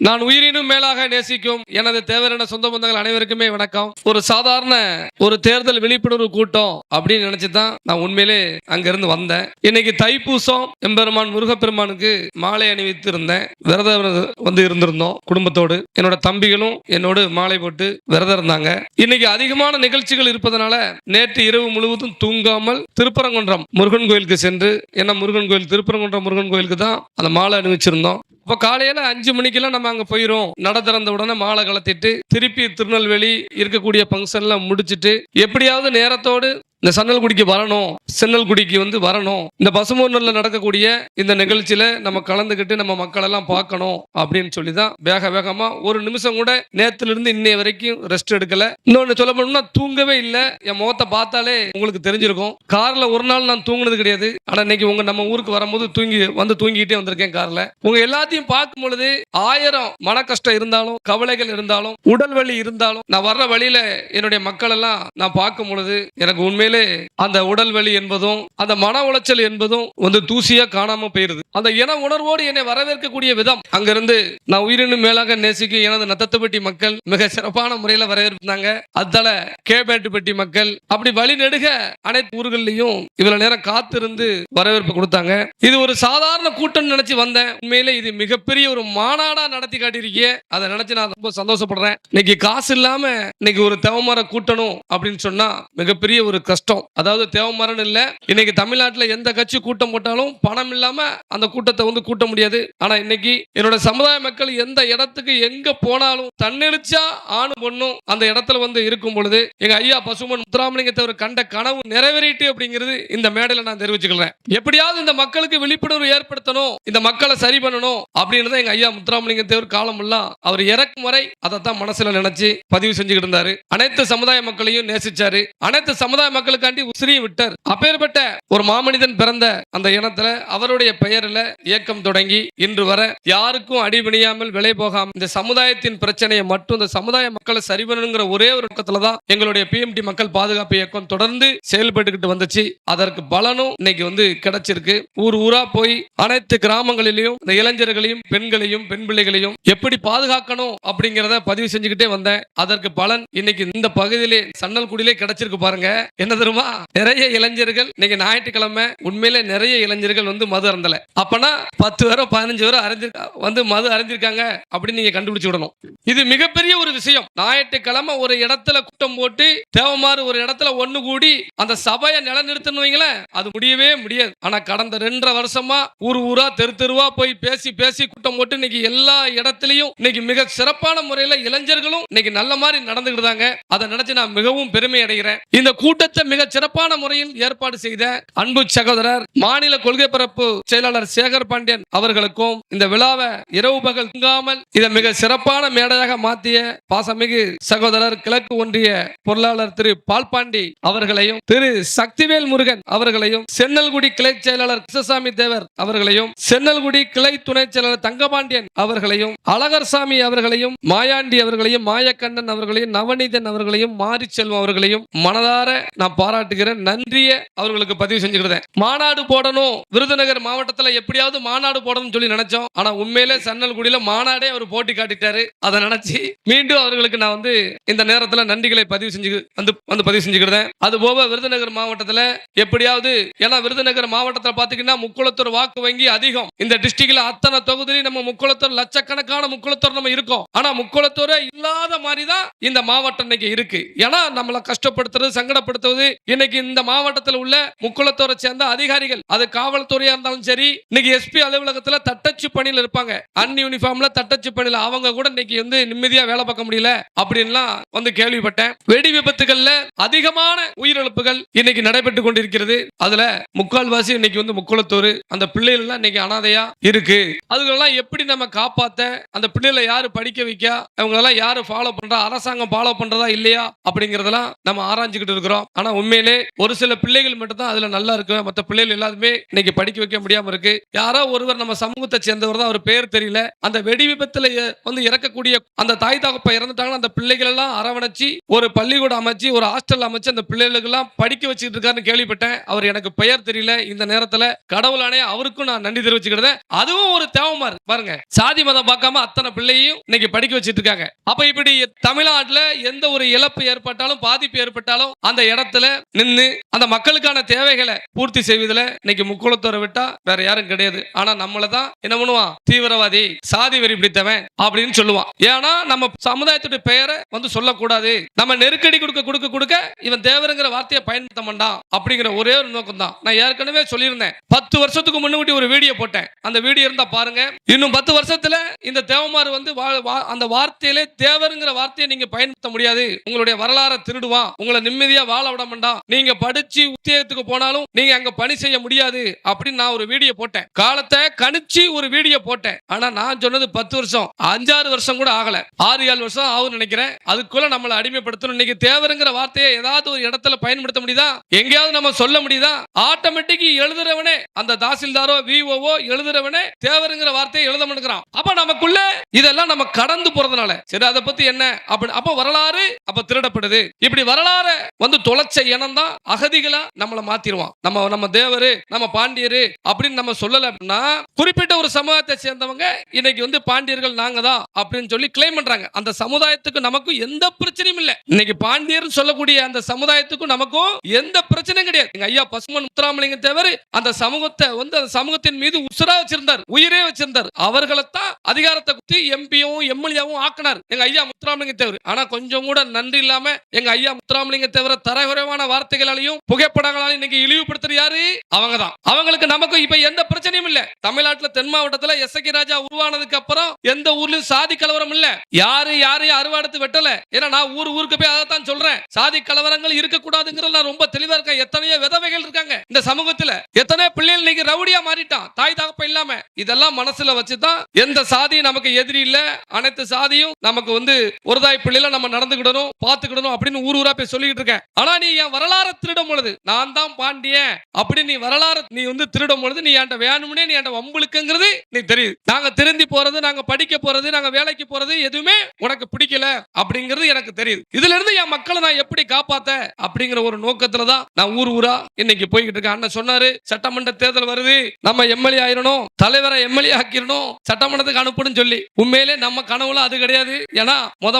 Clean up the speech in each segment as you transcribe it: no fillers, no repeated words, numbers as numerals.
நான் உயிரினும் மேலாக நேசிக்கும் எனது தேவரான சொந்த பந்தங்கள் அனைவருக்குமே வணக்கம். ஒரு சாதாரண ஒரு தேர்தல் விழிப்புணர்வு கூட்டம் அப்படின்னு நினைச்சுதான் நான் உண்மையிலே அங்கிருந்து வந்தேன். இன்னைக்கு தைப்பூசம் எம்பெருமான் முருகப்பெருமானுக்கு மாலை அணிவித்து இருந்தேன். விரதம் இருந்திருந்தோம் குடும்பத்தோடு. என்னோட தம்பிகளும் என்னோடு மாலை போட்டு விரதம் இருந்தாங்க. இன்னைக்கு அதிகமான நிகழ்ச்சிகள் இருப்பதனால நேற்று இரவு முழுவதும் தூங்காமல் திருப்பரங்குன்றம் முருகன் கோயிலுக்கு சென்று, என்ன முருகன் கோயில் திருப்பரங்குன்றம் முருகன் கோயிலுக்கு தான் அந்த மாலை அணிவிச்சிருந்தோம். இப்போ காலையில 5 மணிக்கெல்லாம் நம்ம அங்க போயிரும். நட திறந்த உடனே மாலை கலத்திட்டு திருப்பி திருநெல்வேலி இருக்கக்கூடிய ஃபங்க்ஷன்லாம் முடிச்சுட்டு எப்படியாவது நேரத்தோடு இந்த சன்னல்குடிக்கு வரணும், சென்னல்குடிக்கு வரணும். இந்த பசுமூர்ல நடக்கக்கூடிய இந்த நிகழ்ச்சியில நம்ம கலந்துக்கிட்டு நம்ம மக்கள் எல்லாம் பார்க்கணும் அப்படின்னு சொல்லி தான் வேகமா ஒரு நிமிஷம் கூட நேத்துல இருந்து இன்னைய வரைக்கும் ரெஸ்ட் எடுக்கல. இன்னொன்னு சொல்ல போனோம்னா தூங்கவே இல்லை. என் முகத்தை பார்த்தாலே உங்களுக்கு தெரிஞ்சிருக்கும். கார்ல ஒரு நாள் நான் தூங்குனது கிடையாது. ஆனா இன்னைக்கு நம்ம ஊருக்கு வரும்போது தூங்கிக்கிட்டே வந்திருக்கேன் கார்ல. உங்க எல்லாத்தையும் பார்க்கும் பொழுது 1000 மன கஷ்டம் இருந்தாலும், கவலைகள் இருந்தாலும், உடல் வலி இருந்தாலும், நான் வர்ற வழியில என்னுடைய மக்கள் எல்லாம் நான் பார்க்கும் பொழுது எனக்கு உண்மையிலே அந்த உடல் வலி என்பதும் அந்த மன உளைச்சல் என்பதும் தூசியா காணாம போயிருது. அந்த இன உணர்வோடு என்னை வரவேற்கக்கூடிய விதம், அங்கிருந்து நான் உயிரினும் மேலாக நேசிக்கும் எனது நத்தத்துப்பட்டி மக்கள் மிக சிறப்பான முறையில் வரவேற்பாங்க. அதால கேபேட்டுப்பட்டி மக்கள் அப்படி வழி நெடுக அனைத்து ஊர்களையும் இவ்வளவு நேரம் காத்திருந்து வரவேற்பு கொடுத்தாங்க. இது ஒரு சாதாரண கூட்டம் நினைச்சு வந்தேன். உண்மையிலே இது மிகப்பெரிய ஒரு மாநாடா நடத்தி காட்டியிருக்கீங்க. அதை நினைச்சு நான் ரொம்ப சந்தோஷப்படுறேன். இன்னைக்கு காசு இல்லாம இன்னைக்கு ஒரு தேவமர கூட்டணும் அப்படின்னு சொன்னா மிகப்பெரிய ஒரு கஷ்டம். அதாவது தேவமரன் இல்ல, இன்னைக்கு தமிழ்நாட்டில் எந்த கட்சி கூட்டம் போட்டாலும் பணம் இல்லாம அந்த கூட்டத்தை கூட்ட முடியாது. ஆனா இன்னைக்கு என்னோட சமுதாய மக்கள் எந்த இடத்துக்கு எங்க போனாலும் தன்னெழுச்சா ஆணு பொண்ணும் அந்த இடத்துல இருக்கும் பொழுது எங்க ஐயா பசுமன் முத்துராமலிங்க தேவர் கண்ட கனவு நிறைவேறிட்டு அப்படிங்கிறது இந்த மேடையில நான் தெரிவிச்சுக்கிறேன். எப்படியாவது இந்த மக்களுக்கு விழிப்புணர்வு ஏற்படுத்தணும், இந்த மக்களை சரி பண்ணணும் அப்படின்னு எங்க ஐயா முத்துராமலிங்க தேவர் காலமெல்லாம் அவர் இறக்கும் வரை அதைத்தான் மனசுல நினைச்சு பதிவு செஞ்சுக்கிட்டு இருந்தாரு. அனைத்து சமுதாய மக்களையும் நேசிச்சாரு. அனைத்து சமுதாய மக்களுக்காண்டி உசிரியை விட்டார். அப்பேற்பட்ட ஒரு மாமனிதன் பிறந்த அந்த இனத்துல அவருடைய பெயரில் இயக்கம் தொடங்கி இன்று வர யாருக்கும் அடிபணியாமல் விலை போகாம இந்த சமுதாயத்தின் பிரச்சனையை மட்டும் இந்த சமுதாய மக்களை சரி பண்ணணுங்கிற ஒரே ஒரு நோக்கத்துல தான் எங்களுடைய PMT மக்கள் பாதுகாப்பு இயக்கம் தொடர்ந்து செயல்பட்டுக்கிட்டு வந்துச்சு. அதற்கு பலனும் இன்னைக்கு கிடைச்சிருக்கு. ஊரா போய் அனைத்து கிராமங்களிலும் இந்த இளைஞர்களையும் பெண்களையும் பெண் பிள்ளைகளையும் எப்படி பாதுகாக்கணும் அப்படிங்கிறத பதிவு செஞ்சுக்கிட்டே வந்தேன். அதற்கு பலன் இன்னைக்கு இந்த பகுதியிலே சன்னல்குடியிலே கிடைச்சிருக்கு. பாருங்க, என்ன தெரியுமா, நிறைய இளைஞர்கள் இன்னைக்கு ஞாயிற்றுக்கிழமை உண்மையிலே நிறைய இளைஞர்கள் மது அருந்தல. அப்பனா 10 பேரோ 15 பேரோ மது அறிஞ்சிருக்காங்க அப்படின்னு நீங்க கண்டுபிடிச்சு விடணும். இது மிகப்பெரிய ஒரு விஷயம். ஞாயிற்றுக்கிழமை ஒரு இடத்துல கூட்டம் போட்டு தேவமாறு ஒரு இடத்துல ஒண்ணு கூடி அந்த சபையை நிலைநிறுத்தணுவீங்களே, அது முடியவே முடியாது. ஆனா கடந்த 2.5 வருஷமா ஊரா தெருவா போய் பேசி கூட்டம் போட்டு இன்னைக்கு எல்லா இடத்திலையும் இன்னைக்கு மிக சிறப்பான முறையில இளைஞர்களும் இன்னைக்கு நல்ல மாதிரி நடந்துக்கிட்டாங்க. அதை நினைச்சு நான் மிகவும் பெருமை அடைகிறேன். இந்த கூட்டத்தை மிக சிறப்பான முறையில் ஏற்பாடு செய்த அன்பு சகோதரர் மாநில கொள்கை பரப்பு செயலாளர் சேகர் பாண்டியன் அவர்களுக்கும் இந்த விழாவை இரவு பகல் தூங்காமல் இதை மிக சிறப்பான மேடையாக மாற்றிய பாசமிகு சகோதரர் கிழக்கு ஒன்றிய பொருளாளர் திரு பால்பாண்டி அவர்களையும், திரு சக்திவேல் முருகன் அவர்களையும், சென்னல்குடி கிளை செயலாளர் கிருஷ்ணசாமி தேவர் அவர்களையும், சென்னல்குடி கிளை துணை செயலாளர் தங்கபாண்டியன் அவர்களையும், அழகர்சாமி அவர்களையும், மாயாண்டி அவர்களையும், மாயக்கண்ணன் அவர்களையும், நவநீதன் அவர்களையும், மாரி செல்வம் அவர்களையும் மனதார நான் பாராட்டுகிறேன். நன்றிய அவர்களுக்கு பதிவு செஞ்சுக்கிறேன். மாநாடு போடணும், விருதுநகர் மாவட்டத்தில் எப்படியாவது மாநாடு போடணும்னு சொல்லி நினைச்சோம். ஆனா உண்மையிலே சன்னல்குடியில மாநாடே அவர் போட்டி காட்டிட்டாரு. அதை நினைச்சு மீண்டும் அவர்களுக்கு நான் இந்த நேரத்தில் நன்றிகளை பதிவு செஞ்சுக்கிறேன். அது போக விருதுநகர் மாவட்டத்தில் எப்படியாவது, ஏன்னா விருதுநகர் மாவட்டத்தில் பாத்தீங்கன்னா முக்குளத்தூர் வாக்கு வங்கி அதிகம். இந்த டிஸ்ட்ரிக்ட்ல அத்தனை தொகுதியிலும் நம்ம முக்குளத்தூர் லட்சக்கணக்கான முக்குளத்தூர் நம்ம இருக்கோம். ஆனா முக்குளத்தூரே இல்லாத மாதிரி தான் இந்த மாவட்டம் இன்னைக்கு இருக்கு. ஏன்னா நம்மளை கஷ்டப்படுத்துறது, சங்கடப்படுத்துவது இன்னைக்கு இந்த மாவட்டத்தில் உள்ள முக்குளத்தூரை சேர்ந்த அதிகாரிகள், அது காவல்துறையா இருந்தாலும் சரி, இன்னைக்கு SP அலுவலகத்தில் தட்டச்சு பணியில் இருப்பாங்க, அன்யூனிஃபார்ம்ல தட்டச்சு பணியில் அவங்க கூட இன்னைக்கு நிம்மதியா வேலை பார்க்க முடியல அப்படின்லாம் கேள்விப்பட்டேன். வெடி விபத்துகள்ல அதிகமான உயிரிழப்புகள் இன்னைக்கு நடைபெற்று கொண்டிருக்கிறது. அதுல முக்கால்வாசி இன்னைக்கு முக்குளத்தூர், அந்த பிள்ளைகள் எல்லாம் இன்னைக்கு அனாதையா இருக்கு. அதுகளெல்லாம் எப்படி நம்ம காப்பாத்த, அந்த பிள்ளைகளை யாரு படிக்க வைக்க, அவங்க எல்லாம் யாரு ஃபாலோ பண்றா, அரசாங்கம் ஃபாலோ பண்றதா இல்லையா அப்படிங்கறதெல்லாம் நம்ம ஆராய்ஞ்சுக்கிட்டு இருக்கிறோம். ஆனா ஆனா உண்மையிலே ஒரு சில பிள்ளைகள் மட்டும் தான் அதுல நல்லா இருக்கு, மற்ற பிள்ளைகள் எல்லாருமே இன்னைக்கு படிக்க வைக்க முடியாம இருக்கு. யாரோ ஒருவர் நம்ம சமூகத்தை சேர்ந்தவர் தான், அவர் பேர் தெரியல, அந்த வெடி விபத்துல வந்து இறக்கக்கூடிய அந்த தாய் தகப்ப இறந்துட்டாங்கன்னா அந்த பிள்ளைகள் எல்லாம் அரவணைச்சு ஒரு பள்ளிக்கூடம் அமைச்சு ஒரு ஹாஸ்டல் அமைச்சு அந்த பிள்ளைகளுக்கு எல்லாம் படிக்க வச்சுட்டு இருக்காருன்னு கேள்விப்பட்டேன். அவர் எனக்கு பெயர் தெரியல. இந்த நேரத்துல கடவுளானே அவருக்கும் நான் நன்றி தெரிவிச்சுக்கிறேன். அதுவும் ஒரு தேவமா இருக்கு பாருங்க. சாதி மதம் பார்க்காம அத்தனை பிள்ளையும் இன்னைக்கு படிக்க வச்சிட்டு இருக்காங்க. அப்ப இப்படி தமிழ்நாட்டுல எந்த ஒரு இழப்பு ஏற்பட்டாலும் பாதிப்பு ஏற்பட்டாலும் அந்த இடத்துல நின்று அந்த மக்களுக்கான தேவைகளை பூர்த்தி செய்வதில் இன்னைக்கு முக்குளத்தோரை விட்டா வேற யாரும் கிடையாது. ஆனா நம்மள தான் என்ன பண்ணுவான், தீவிரவாதி, சாதி வெறி பிடித்தவன் அப்படின்னு சொல்லுவான். ஏன்னா நம்ம சமுதாயத்துடைய பெயரை வந்து சொல்லக்கூடாது, நம்ம நெருக்கடி கொடுக்க கொடுக்க கொடுக்க இவன் தேவருங்கிற வார்த்தையை பயன்படுத்த மாட்டான் அப்படிங்கிற ஒரே ஒரு நோக்கம் தான். நான் ஏற்கனவே சொல்லியிருந்தேன், 10 வருஷத்துக்கு முன்னாடி ஒரு வீடியோ போட்டேன், அந்த வீடியோ இருந்தா பாருங்க. இன்னும் 10 வருஷத்துல இந்த தேவமாறு வந்து அந்த வார்த்தையிலே தேவருங்கிற வார்த்தையை நீங்க பயன்படுத்த முடியாது, உங்களுடைய வரலாறை திருடுவான், உங்களை நிம்மதியா வாழ விட மாட்டான், நீங்க படிச்சு உத்தியோகத்துக்கு போனாலும் நீங்க அங்க பணி செய்ய முடியாது அப்படின்னு நான் ஒரு வீடியோ போட்டேன். காலத்தை கணிச்சு ஒரு வீடியோ போட்டேன். ஆனா நான் சொன்னது 10 வருஷம், 5-6 வருஷம் கூட ஆகல, 6-7 வருஷம் ஆகும்னு நினைக்கிறேன். அதுக்குள்ள நம்மளை அடிமைப்படுத்தணும். இன்னைக்கு தேவருங்கிற வார்த்தையை ஏதாவது ஒரு இடத்துல பயன்படுத்த முடியுதா, எங்கேயாவது நம்ம சொல்ல முடியுதா? ஆட்டோமேட்டிக் எழுதுறவனே, அந்த தாசில்தாரோ விஓஓ எழுதுறவனே தேவருங்கிற வார்த்தையை எழுத மாட்டேங்கிறான். அப்ப நமக்குள்ள இதெல்லாம் நம்ம கடந்து போறதுனால சரி அதை பத்தி என்ன அப்ப வரலாறு அப்ப திருடப்படுது. இப்படி வரலாறு வந்து தொலைச்ச இனம் தான் அகதிகளா நம்மள மாத்திடுவான். நம்ம தேவரு, நம்ம பாண்டியரு அப்படின்னு நம்ம சொல்லல அப்படின்னா குறிப்பிட்ட ஒரு சமூகத்தை சேர்ந்தவங்க இன்னைக்கு வந்து பாண்டியர்கள் நாங்க தான் அப்படின்னு சொல்லி கிளைம் பண்றாங்க. அந்த சமுதாயத்துக்கு நமக்கும் எந்த பிரச்சனையும் இல்ல. இன்னைக்கு பாண்டியர் சொல்லக்கூடிய அந்த சமுதாயத்துக்கும் நமக்கும் எந்த பிரச்சனையும் கிடையாது. எங்க ஐயா பசுமன் முத்துராமலிங்க தேவர் அந்த சமூகத்தை வந்து அந்த சமூகத்தின் மீது உசுரா வச்சிருந்தார், உயிரே வச்சிருந்தார். அவர்களைத்தான் அதிகாரத்தை குத்தி எம்பியும் எம்எல்ஏவும் ஆக்கினார் எங்க ஐயா முத்துராமலிங்க தேவர். ஆனா கொஞ்சம் கூட நன்றி இல்லாம எங்க ஐயா முத்துராமலிங்க தேவர தரகுறைவான வார்த்தைகளாலையும் புகைப்படங்களாலையும் இன்னைக்கு இழிவுபடுத்துற யாரு? அவங்கதான். அவங்களுக்கு நமக்கு இப்ப எந்த பிரச்சனையும் இல்ல. தமிழ்நாட்டுல தென் மாவட்டத்துல எஸ்ஐகி ராஜா உருவானதுக்கு அப்புறம் எந்த ஊர்லயும் சாதி கலவரம் இல்ல. யாரையும் அறுவாடுத்து வெட்டல. ஏன்னா நான் ஊருக்கு போய் அதைத்தான் சொல்றேன், சாதி கலவரங்கள் இருக்கக்கூடாதுங்கிற நான் ரொம்ப தெளிவா இருக்கேன். எத்தனையோ விதவைகள் இருக்காங்க இந்த சமூகத்துல, எத்தனை பிள்ளைகள் இன்னைக்கு ரவுடியா மாறிட்டான் தாய் தகப்ப இல்லாம. இதெல்லாம் மனசுல வச்சுதான் எந்த சாதியும் நமக்கு எதிரி இல்ல, அனைத்து சாதியும் நமக்கு வந்து ஒரு தாய் பிள்ளைல நம்ம நடந்துக்கிடணும் பாத்துக்கிடணும் அப்படின்னு ஊரா போய் சொல்லிட்டு இருக்கேன். ஆனா நீ என் வரலாறு திருடும் பொழுது நான் தான் பாண்டியன் அப்படி நீ வரலாறு நீ வந்து திருடும் பொழுது நீ என்கிட்ட வேணும்னே நீ என்கிட்ட வம்புழுக்குங்கிறது நீ தெரியுது. நாங்க திருந்தி போறது, நாங்க படிக்க போறது, நாங்க வேலைக்கு போறது எதுவுமே உனக்கு பிடிக்கல அப்படிங்கிறது எனக்கு தெரியுது. இதுல இருந்து என் மக்களை நான் எப்படி காப்பாத்த அப்படிங்கிற ஒரு நோக்கத்துல தான் நான் ஊரா இன்னைக்கு போய்கிட்டு இருக்கேன். அண்ணன் சொன்னாரு சட்டமன்ற தேர்தல் வருது, நம்ம எம்எல்ஏ ஆயிரணும், தலைவரை எம்எல்ஏ ஆக்கிரணும், சட்டமன்றத்துக்கு அனுப்பணும் சொல்லி. உண்மையிலே நம்ம கனவுல அது கிடையாது. ஏன்னா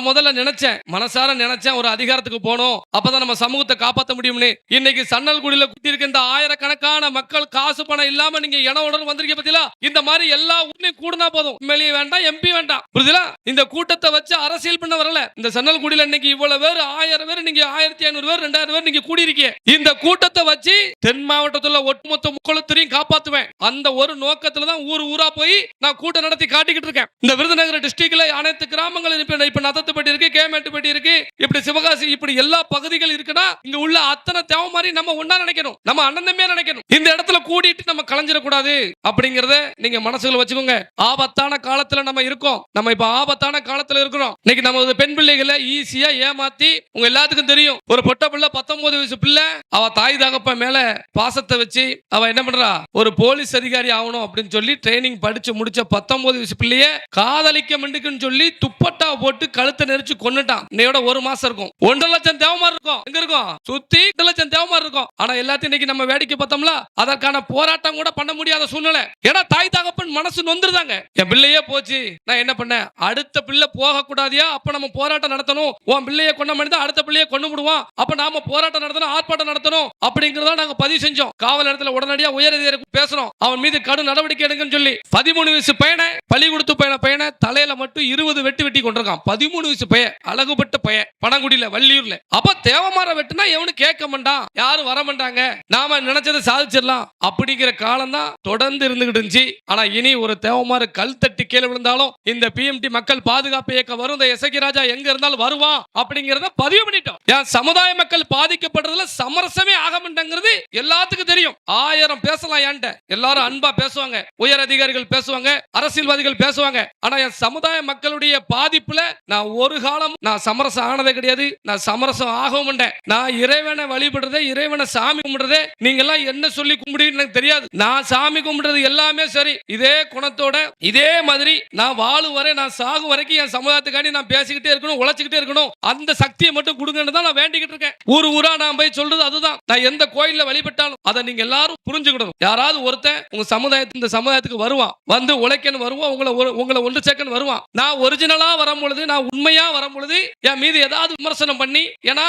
முதல்ல நினைச்சேன், மனசார நினைச்சேன் ஒரு அதிகாரத்துக்கு போனோம், அப்பதான் நம்ம சமூகத்தை காப்பாற்ற முடியும்னு. இன்னைக்கு சன்னல்குடியில குட்டி இருக்க இந்த ஆயிரக்கணக்கான மக்கள் காசு பணம் இல்லாம நீங்க இனவுடன் வந்திருக்க பத்தியா, இந்த மாதிரி எல்லா ஊர்லயும் கூடுனா போதும், எம்எல்ஏ வேண்டாம் எம்பி வேண்டாம், புரியுதா? இந்த கூட்டத்தை வச்சு அரசியல் பண்ண வரல. இந்த சன்னல்குடியில இன்னைக்கு இவ்வளவு பேர் 1000 பேர், நீங்க 1500 பேர் 2000 பேர் நீங்க கூடி இருக்கீங்க. இந்த கூட்டத்தை வச்சு தென் மாவட்டத்துல ஒட்டுமொத்த முக்குளத்தூரையும் காப்பாத்துவேன். அந்த ஒரு நோக்கத்துல தான் ஊரா போய் நான் கூட்டம் நடத்தி காட்டிக்கிட்டு இருக்கேன். இந்த விருதுநகர் டிஸ்ட்ரிக்ட்ல அனைத்து கிராமங்களும் இப்ப நத்தத்துப்பட்டி இருக்கு, கேமேட்டுப்பட்டி இருக்கு, இப்படி சிவகாசி, இப்படி எல்லா பகுதிகள் இருக்குன்னா இங்க உள்ள அத்தனை தேவை மாதிரி நம்ம ஒண்ணா நினைக்கணும், நம்ம அண்ணன் தம்பியா நினைக்கணும். இந்த இடத்துல கூடிட்டு நம்ம கலைஞ்சிடக்கூடாது அப்படிங்கறத நீங்க மனசுல வச்சுக்கோங்க. ஆபத்தான காலத்துல நம்ம இருக்கோம், நம்ம இப்ப ஆபத்தான காலத்துல இருக்கிறோம். இன்னைக்கு நம்ம பெண் பிள்ளைகளை ஈஸியா ஏமாத்தி, உங்க எல்லாத்துக்கும் தெரியும், ஒரு பொட்ட பிள்ளை 19 வயசு பிள்ளை, அவ தாய் தகப்ப மேல பாசத்தை வச்சு அவ என்ன பண்றா, ஒரு போலீஸ் அதிகாரி ஆகணும் அப்படின்னு சொல்லி ட்ரைனிங் படிச்சு முடிச்ச 19 வயசு பிள்ளைய காதலிக்க மண்டுக்குன்னு சொல்லி துப்பட்டா போட்டு கழுத்தை நெரிச்சு கொன்னுட்டான். இன்னையோட 1 மாசம் இருக்கும். 1.5 லட்சம் தேவமார் இருக்கும். எங்க இருக்கும்? சுத்தி 2 லட்சம் தேவமார் இருக்கும். ஆனா எல்லாத்தையும் இன்னைக்கு நம்ம வேடிக்கை பார்த்தோம்ல, அதற்கான போராட்டம் கூட பண்ண முடியாத சூழ்நிலை. ஏன்னா தாய் தகப்பன் மனசு நொந்துருதாங்க. என் பிள்ளையே போச்சு, நான் என்ன பண்ணேன், அடுத்த பிள்ளை போக கூடாதியா, அப்ப நம்ம போராட்டம் நடத்தணும். உன் பிள்ளைய கொண்ட மனிதன் அடுத்த பிள்ளைய கொண்டு விடுவான், அப்ப நாம போராட்டம் நடத்தணும், ஆர்ப்பாட்டம் நடத்தணும் அப்படிங்கறத நாங்க பதிவு செஞ்சோம். காவல் இடத்துல உடனடியா உயர் அதிகாரி பேசணும், அவன் மீது கடும் நடவடிக்கை எடுங்கன்னு சொல்லி. 13 வயசு பையனை, பள்ளி கொடுத்து பையனை தலையில மட்டும் 20 வெட்டி கொண்டிருக்கான். 13 வயசு பையன், அழகுபட்ட பையன், பனங்குடியில வள்ளியூர்ல. அப்ப தேவமார வெட்டுனா எவனு கேட்க மாட்டான், யாரும் வர மாட்டாங்க, நாம நினைச்சதை சாதிச்சிடலாம் அப்படிங்கிற காலம் தான் தொடர்ந்து இருந்துகிட்டு இருந்துச்சு. ஆனா இனி ஒரு தேவமார கல் தட்டி கீழே விழுந்தாலும் இந்த பிஎம்டி மக்கள் பாதுகாப்பு இயக்கம் வரும், இந்த எஸ்ஐகி ராஜா எங்க இருந்தாலும் வருவான் அப்படிங்கறத பதிவு பண்ணிட்டோம். ஏன் சமுதாய மக்கள் பாதிக்கப்படுறதுல சமரசமே ஆக மாட்டேங்கிறது எல்லாத்துக்கும் தெரியும். 1000 பேசலாம், என்கிட்ட எல்லாரும் அன்பா பேசுவாங்க, உயர் அதிகாரிகள் பேசுவாங்க, அரசியல்வாதிகள் பேசுவாங்க. ஆனா என் சமுதாய மக்களுடைய பாதிப்புல நான் ஒரு காலம் நான் சமரசம் ஆனதே கிடையாது. நான் சமரசம் ஆகவும் மாட்டேன். நான் இறைவனை வழிபடுறதே, இறைவனை சாமி கும்பிடுறதே, நீங்க எல்லாம் என்ன சொல்லி கும்பிடுன்னு எனக்கு தெரியாது. நான் சாமி கும்பிடுறது எல்லாமே சரி, இதே குணத்தோட இதே மாதிரி நான் வாழும் வரை, நான் சாகும் வரைக்கும் என் சமுதாயத்துக்காண்டி நான் பேசிக்கிட்டே இருக்கணும், உழைச்சிக்கிட்டே இருக்கணும். அந்த சக்தியை மட்டும் கொடுங்கன்னு தான் நான் வேண்டிக்கிட்டு இருக்கேன். ஊரா நான் போய் சொல்றது அதுதான். நான் எந்த கோயில்ல வழிபட்டாலும் அதை நீங்க எல்லாரும் புரிஞ்சுக்கணும். யாராவது ஒருத்தன் உங்க இந்த சமுதாயத்துக்கு வருவான், வந்து உழைக்கன்னு வருவான், உங்களை ஒன்று சேர்க்கன்னு வருவான். நான் ஒரிஜினலா வரும் பொழுது, நான் உண்மையா வரும் பொழுது என் மீது ஏதாவது விமர்சனம் பண்ணி, ஏன்னா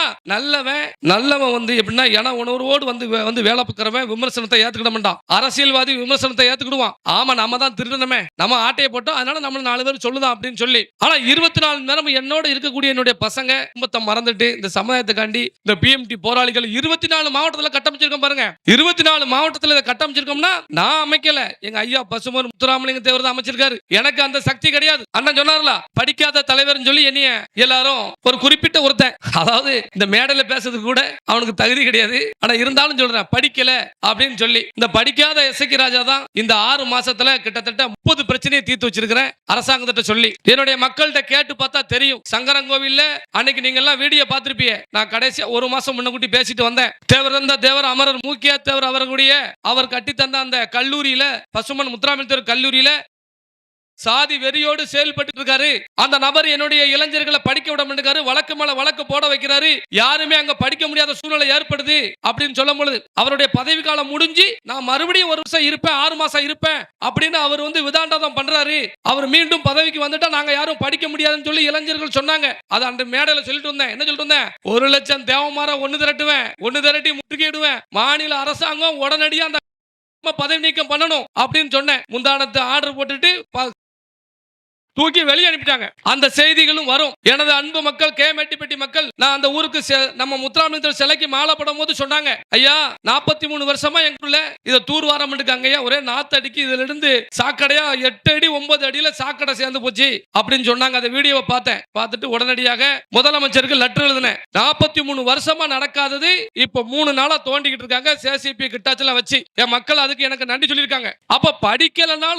நல்லவன் வந்து எப்படின்னா என உணர்வோடு வந்து வேலை பார்க்கிறவன் விமர்சனத்தை ஏத்துக்கிட மாட்டான். அரசியல்வாதி விமர்சனத்தை ஏத்துக்கிடுவான். ஆமா நம்ம தான் திருடனமே, நம்ம ஆட்டையை போட்டோம், அதனால நம்ம 4 பேர் சொல்லுதான் அப்படின்னு சொல்லி. ஆனா 24 நேரம் என்னோட இருக்கக்கூடிய என்னுடைய பசங்க குடும்பத்தை மறந்துட்டு இந்த சமுதாயத்துக்காண்டி இந்த பிஎம்டி போராளிகள் 24 மாவட்டத்தில் கட்டமைச்சிருக்கோம் பாருங்க. 24 மாவட்டத்தில் இதை கட்டமைச்சிருக்கோம்னா நான் அமைக்கல, எங்க ஐயா பசுமன் முத்துராமலிங்க தேவர் தான் அமைச்சிருக்காரு. எனக்கு அந்த சக்தி கிடையாது. அண்ணன் சொன்னார்ல, படிக்காத தலைவர் சொல்லி என்னைய எல்லாரும் ஒரு குறிப்பிட்ட ஒருத்தன், அதாவது இந்த மேடையில பேசுறதுக்கு கூட அவனுக்கு தகுதி கிடையாது. ஆனா இருந்தாலும் சொல்றேன், படிக்கல அப்படின்னு சொல்லி. இந்த படிக்காத எஸ்ஐகி ராஜா தான் இந்த 6 மாசத்துல கிட்டத்தட்ட 30 பிரச்சனையை தீர்த்து வச்சிருக்கிறேன் அரசாங்கத்திட்ட சொல்லி. என்னுடைய மக்கள்கிட்ட கேட்டு பார்த்தா தெரியும். சங்கரங்கோவில்ல அன்னைக்கு நீங்க எல்லாம் வீடியோ பார்த்திருப்பீங்க. நான் கடைசியா 1 மாசம் முன்னக்கூட்டி பேசிட்டு வந்தேன். தேவர் அமரர் மூக்கியா தேவர் அவர்களுடைய அவர் கட்டி தந்த அந்த கல்லூரியில, பசுமன் முத்துராமலிங்க தேவர் கல்லூரியில சாதி வெறியோடு செயல்பட்டு இருக்காரு. அந்த நபர் என்னுடைய இளைஞர்களை படிக்க விட மாட்டேங்காரு, வழக்கு மேல வழக்கு போட வைக்கிறாரு. யாருமே அங்க படிக்க முடியாத சூழ்நிலை ஏற்படுது அப்படின்னு சொல்லும் பொழுது, அவருடைய பதவி காலம் முடிஞ்சு நான் மறுபடியும் 1 வருஷம் இருப்பேன், 6 மாசம் இருப்பேன் அப்படின்னு அவர் வந்து விதாண்டதம் பண்றாரு. அவர் மீண்டும் பதவிக்கு வந்துட்டா நாங்க யாரும் படிக்க முடியாதுன்னு சொல்லி இளைஞர்கள் சொன்னாங்க. அதை அந்த மேடையில சொல்லிட்டு வந்தேன். என்ன சொல்லிட்டு வந்தேன்? 1 லட்சம் தேவமார ஒன்னு திரட்டி முற்றுகையிடுவேன். மாநில அரசாங்கம் உடனடியாக அந்த பதவி நீக்கம் பண்ணணும் அப்படின்னு சொன்னேன். முந்தானத்தை ஆர்டர் போட்டுட்டு தூக்கி வெளியே அனுப்பிட்டாங்க. அந்த செய்திகளும் வரும். எனது அன்பு மக்கள், கேமேட்டிப்பட்டி மக்கள், நான் அந்த ஊருக்கு நம்ம முத்துராமலிங்க சிலைக்கு மாலை போடும் போது சொன்னாங்க, ஐயா 43 வருஷமா எங்களுக்குள்ள இதை தூர்வாரம் இருக்காங்க, ஒரே நாத்து அடிக்கு, இதுல இருந்து சாக்கடையா 8 அடி 9 அடியில சாக்கடை சேர்ந்து போச்சு அப்படின்னு சொன்னாங்க. அந்த வீடியோவை பார்த்தேன். பார்த்துட்டு உடனடியாக முதலமைச்சருக்கு லெட்டர் எழுதினேன். 43 வருஷமா நடக்காதது இப்ப 3 நாளா தோண்டிக்கிட்டு இருக்காங்க. சேசிபி கிட்டாச்செல்லாம் வச்சு என் மக்கள் அதுக்கு எனக்கு நன்றி சொல்லியிருக்காங்க. அப்ப படிக்கலன்னா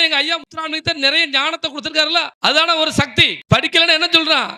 எங்க ஐயா முத்துராமலிங்க நிறைய ஞானத்தை கொடுத்திருக்காருல, அதான ஒரு சக்தி. படிக்கலன்னா என்ன சொல்றான்?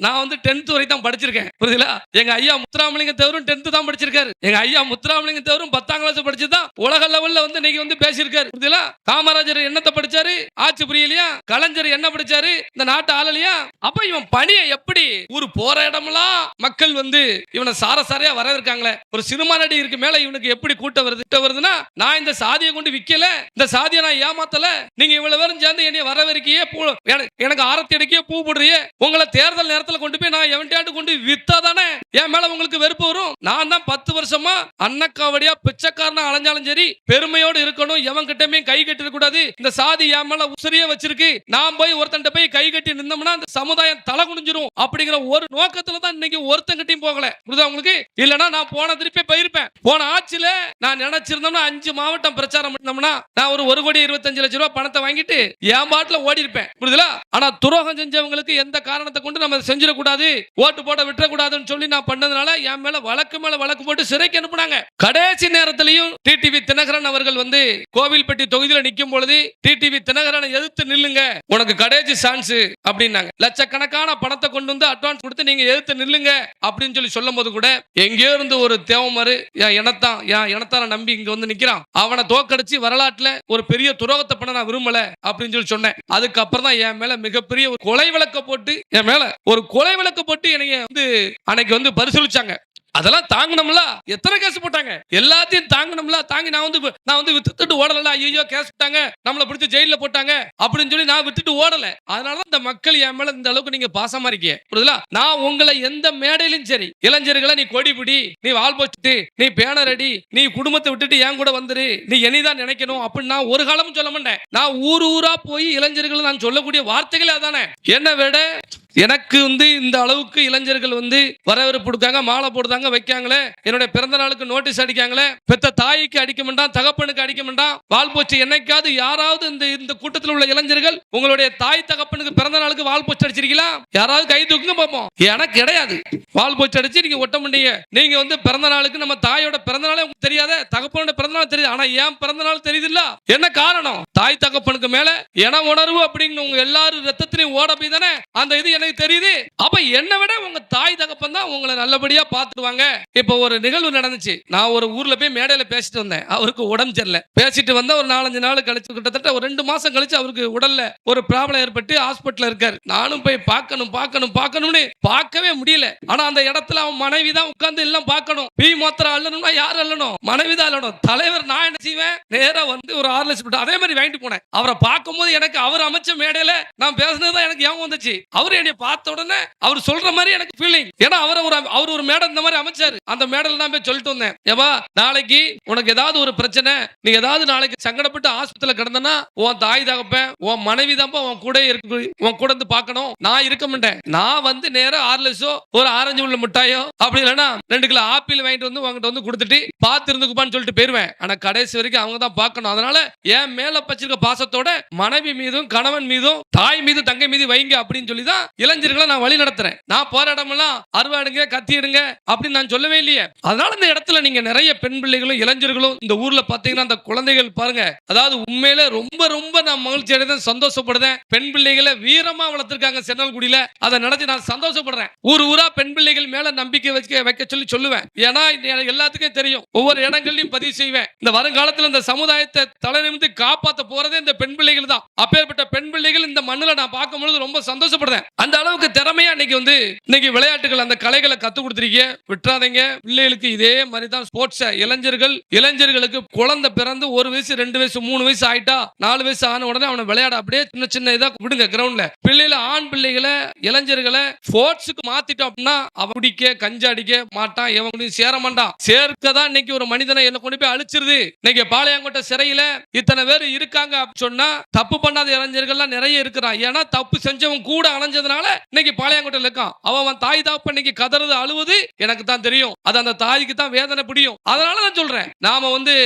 நான் வந்து 10th வரை தான் படிச்சிருக்கேன், புரியுதுல? எங்க ஐயா முத்துராமலிங்க தேவரும் 10th தான் படிச்சிருக்காரு. எங்க ஐயா முத்துராமலிங்க தேவரும் 10ஆம் கிளாஸ் படிச்சுதான் உலக லெவல்ல வந்து இன்னைக்கு வந்து பேசியிருக்காரு, புரியுதுல? காமராஜர் என்னத்தை படிச்சாரு? ஆட்சி புரியலையா? கலைஞர் என்ன படிச்சாரு? இந்த நாட்டு ஆளலையா? அப்ப இவன் பணியை எப்படி ஒரு போற இடமெல்லாம் மக்கள் வந்து இவனை சாரசாரையா வரவேற்காங்களே. ஒரு சினிமா நடிகருக்கு மேல இவனுக்கு எப்படி கூட்டம் வருதுன்னா, நான் இந்த சாதியை கொண்டு விக்கல, இந்த சாதியை நான் ஏமாத்தல, நீங்க இவ்வளவு பேரும் சேர்ந்து என்னைய வரவேற்கிய எனக்கு ஆரத்தி அடிக்க பூ போடுறிய, உங்களை தேர்தல் நேரத்தில் கொண்டு போய் நான் எவன்டாண்டு கொண்டு வித்தாதானே என் மேல உங்களுக்கு வெறுப்பு வரும். நான் தான் 10 வருஷமா அன்னக்காவடியா பிச்சைக்காரனா அலைஞ்சாலும் சரி பெருமையோடு இருக்கணும், எவன் கிட்டமே கை கட்டிட கூடாது, இந்த சாதி என் மேல உசிரியே வச்சிருக்கு, நான் போய் ஒருத்தன் போய் கை கட்டி நின்னோம்னா அந்த சமுதாயம் தலை குனிஞ்சிரும் அப்படிங்கிற ஒரு நோக்கத்துல தான் இன்னைக்கு ஒருத்தன் கிட்டையும் போகல, புரியுதா உங்களுக்கு? இல்லனா நான் போன திருப்பி போயிருப்பேன். போன ஆட்சியில நான் நினைச்சிருந்தோம்னா 5 மாவட்டம் பிரச்சாரம் பண்ணோம்னா நான் ஒரு 1,25,00,000 ரூபாய் பணத்தை வாங்கிட்டு என் பாட்டுல ஓடி இருப்பேன், புரியுதுல? ஆனா துரோகம் செஞ்சவங்களுக்கு எந்த காரணத்தை கொண்டு நம்ம செஞ்சிடக்கூடாது, ஓட்டு போட விட்டுறக்கூடாதுன்னு சொல்லி நான் பண்ணதுனால என் மேல வழக்கு போட்டு சிறைக்கு அனுப்புனாங்க. கடைசி நேரத்திலையும் டிடிவி தினகரன் அவர்கள் வந்து கோவில்பட்டி தொகுதியில் நிற்கும் பொழுது டிடிவி தினகரனை எதிர்த்து நில்லுங்க, உனக்கு கடைசி சான்ஸ் அப்படின்னாங்க. லட்சக்கணக்கான பணத்தை கொண்டு வந்து அட்வான்ஸ் கொடுத்து நீங்க எதிர்த்து நில்லுங்க அப்படின்னு சொல்லி சொல்லும் போது கூட எங்கேயோ இருந்து ஒரு தேவமாறு என் நம்பி இங்க வந்து நிக்கிறான், அவனை தோக்கடிச்சு வரலாற்றுல ஒரு பெரிய துரோகத்தை பண்ண நான் விரும்பல அப்படின்னு சொல்லி சொன்னேன். அதுக்கப்புறம் தான் என் மேல மிகப்பெரிய ஒரு கொலை வழக்கு போட்டு என்னைய வந்து அன்னைக்கு வந்து பரிசீலிச்சாங்க. அதெல்லாம் தாங்கணும்ல. எத்தனை கேஸ் போட்டாங்க? எல்லாத்தையும் தாங்கணும்ல. தாங்கி நான் வந்து வித்துட்டு ஓடல. ஐயோ கேஸ் போட்டாங்க, நம்மள பிடிச்சி ஜெயில போட்டாங்க அப்படின்னு சொல்லி நான் விட்டுட்டு ஓடல. அதனாலதான் இந்த மக்கள் என் மேல இந்த அளவுக்கு நீங்க பாசமா இருக்கீங்க, புரியுதுல? நான் உங்களை எந்த மேடையிலும் சரி, இளைஞர்களை நீ கொடி பிடி, நீ வால் போட்டு, நீ பேனர் அடி, நீ குடும்பத்தை விட்டுட்டு என் கூட வந்துரு, நீ என்னதான் நினைக்கணும் அப்படின்னு நான் ஒரு காலமும் சொல்ல மாட்டேன். நான் ஊரா போய் இளைஞர்கள் நான் சொல்லக்கூடிய வார்த்தைகளே அதானே. என்ன விட எனக்கு இந்த அளவுக்கு இளைஞர்கள் வரவேற்பு கொடுக்காங்க, மாலை போடுறாங்க, வைக்காங்களே, என்னுடைய பிறந்த நாளுக்கு நோட்டீஸ் அடிக்காங்களே, பெத்த தாய்க்கு அடிக்க வேண்டாம், தகப்பனுக்கு அடிக்க வேண்டாம், வால் போச்சு. என்னைக்காவது யாராவது இந்த கூட்டத்தில் உள்ள இளைஞர்கள் உங்களுடைய தாய் தகப்பனுக்கு பிறந்த நாளுக்கு வால் போச்சு அடிச்சிருக்கீங்களா? யாராவது கை தூக்குங்க பார்ப்போம். எனக்கு கிடையாது. வால் போச்சு அடிச்சு நீங்க ஒட்ட முடிய. நீங்க பிறந்த நாளுக்கு நம்ம தாயோட பிறந்த நாளே உங்களுக்கு தெரியாத, தகப்பனோட பிறந்த நாள் தெரியுது, ஆனா ஏன் பிறந்த நாள் தெரியுது இல்ல? என்ன காரணம்? தாய் தகப்பனுக்கு மேல என உணர்வு அப்படின்னு உங்க எல்லாரும் ரத்தத்திலையும் ஓட போய் தானே அந்த இது எனக்கு தெரியுது. அப்ப என்னை விட உங்க தாய் தகப்பன் தான் உங்களை நல்லபடியா பாத்துடுவாங்க. இப்ப ஒரு நிகழ்வு நடந்துச்சு. நான் ஒரு ஊர்ல போய் மேடையில பேசிட்டு வந்தேன். அவருக்கு உடம்பு சரியில்லை. பேசிட்டு வந்த ஒரு 4-5 நாள் கழிச்சு, கிட்டத்தட்ட ஒரு 2 மாசம் கழிச்சு அவருக்கு உடல்ல ஒரு ப்ராப்ளம் ஏற்பட்டு ஹாஸ்பிட்டல்ல இருக்காரு. நானும் போய் பார்க்கணும்னு பார்க்கவே முடியல. ஆனா அந்த இடத்துல அவன் மனைவி தான் உட்கார்ந்து எல்லாம் பார்க்கணும். பி மாத்திரம் அள்ளணும்னா யார் அள்ளணும்? மனைவி தான் அள்ளணும். தலைவர் நான் என்ன செய்வேன்? நேரா ஒரு ஆர்எஸ் அதே மாதிரி வாங்கிட்டு போனேன். அவரை பார்க்கும்போது எனக்கு அவர் அமைச்ச மேடையில நான் பேசினதுதான் எனக்கு ஞாபகம் வந்துச்சு. அவர் என்னை பார்த்த உடனே அவர் சொல்ற மாதிரி எனக்கு ஃபீலிங். ஏன்னா அவர் ஒரு மேடை இந்த மாதிரி அமைச்சாரு. அந்த மேடையில நான் போய் சொல்லிட்டு வந்தேன், ஏவா நாளைக்கு உனக்கு ஏதாவது ஒரு பிரச்சனை, நீ ஏதாவது நாளைக்கு சங்கடப்பட்டு ஆஸ்பத்திரியில கிடந்தனா உன் தாய் தகப்பன் உன் மனைவி தான் உன் கூட இருக்கு, உன் கூட இருந்து பார்க்கணும். நான் இருக்க மாட்டேன். நான் நேரா ஆர்எஸ்ஓ ஒரு ஆரஞ்சு உள்ள மிட்டாயோ அப்படி இல்லைன்னா 2 கிலோ ஆப்பிள் வாங்கிட்டு உங்ககிட்ட கொடுத்துட்டு பார்த்து இருந்துக்குப்பான்னு சொல்லிட்டு போயிருவேன். ஆனா கடைசி வரைக்கும் அவங்க தான் பார்க்கணும். அதனால என் மேல பச்சிருக்க பாசத்தோட மனைவி மீதும் கணவன் மீதும் தாய் மீது தங்கை மீது வைங்க அப்படின்னு சொல்லி தான் இளைஞர்களை நான் வழி நடத்துறேன். நான் போற இடமெல்லாம் அருவாடுங்க, கத்தி எடுங்க அப்படின்னு நான் சொல்லவே இல்லையே. அதனால இந்த இடத்துல நீங்க நிறைய பெண் பிள்ளைகளும் இளைஞர்களும் இந்த ஊர்ல பாத்தீங்கன்னா அந்த குழந்தைகள் பாருங்க, அதாவது உண்மையிலே ரொம்ப ரொம்ப நான் மகிழ்ச்சி அடைந்தேன், சந்தோஷப்படுறேன். பெண் பிள்ளைகளை வீரமா வளர்த்திருக்காங்க சென்னல்குடியில. அதை நினைச்சு நான் சந்தோஷப்படுறேன். ஊரா பெண் பிள்ளைகள் மேல நம்பிக்கை வைக்க சொல்லி சொல்லுவேன். ஏன்னா எல்லாத்துக்கும் தெரியும், ஒவ்வொரு இடங்களையும் பதிவு செய்வேன். இந்த வருங்காலத்தில் இந்த சமுதாயத்தை தலை நிமிர்ந்து காப்பாற்ற போறதே இந்த பெண் பிள்ளைகள் தான். அப்பேற்பட்ட பெண் பிள்ளைகள் இந்த மண்ணுல நான் பார்க்கும் பொழுது ரொம்ப சந்தோஷப்படுறேன். அந்த அளவுக்கு திறமையா இன்னைக்கு விளையாட்டுகள் அந்த கலைகளை கத்து கொடுத்துருக்கீங்க. விட்டுறாதீங்க. பிள்ளைகளுக்கு இதே மாதிரி தான் ஸ்போர்ட்ஸ். இளைஞர்களுக்கு குழந்தை பிறந்து 1 வயசு 2 வயசு 3 வயசு ஆயிட்டா 4 வயசு ஆன உடனே அவனை விளையாட அப்படியே சின்ன இதா விடுங்க கிரவுண்ட்ல. பிள்ளைகளை ஆண் பிள்ளைகளை இளைஞர்களை ஸ்போர்ட்ஸுக்கு மாத்திட்டோம் அப்படின்னா அவன் குடிக்க கஞ்சா அடிக்க மாட்டான், எவன் சேர மாட்டான். சேர்க்கதான் இன்னைக்கு ஒரு மனிதனை என்ன கொண்டு போய் அழிச்சிருது. இன்னைக்கு பாளையங்கோட்டை சிறையில இத்தனை பேர் இருக்காங்க அப்படின்னு சொன்னா தப்பு பண்ணாத இளைஞர்கள்லாம் நிறைய இருக்கிறான். ஏன்னா தப்பு செஞ்சவன் கூட அலைஞ்சதுனால இன்னைக்கு பாளையங்கோட்டையில் இருக்கான். அவன் தாய் தாப்ப இன்னைக்கு கதறது அழுவது எனக்கு தான் தெரியும். அது அந்த தாய்க்கு தான் வேதனை பிடிக்கும். அதனால நான் சொல்றேன், நாம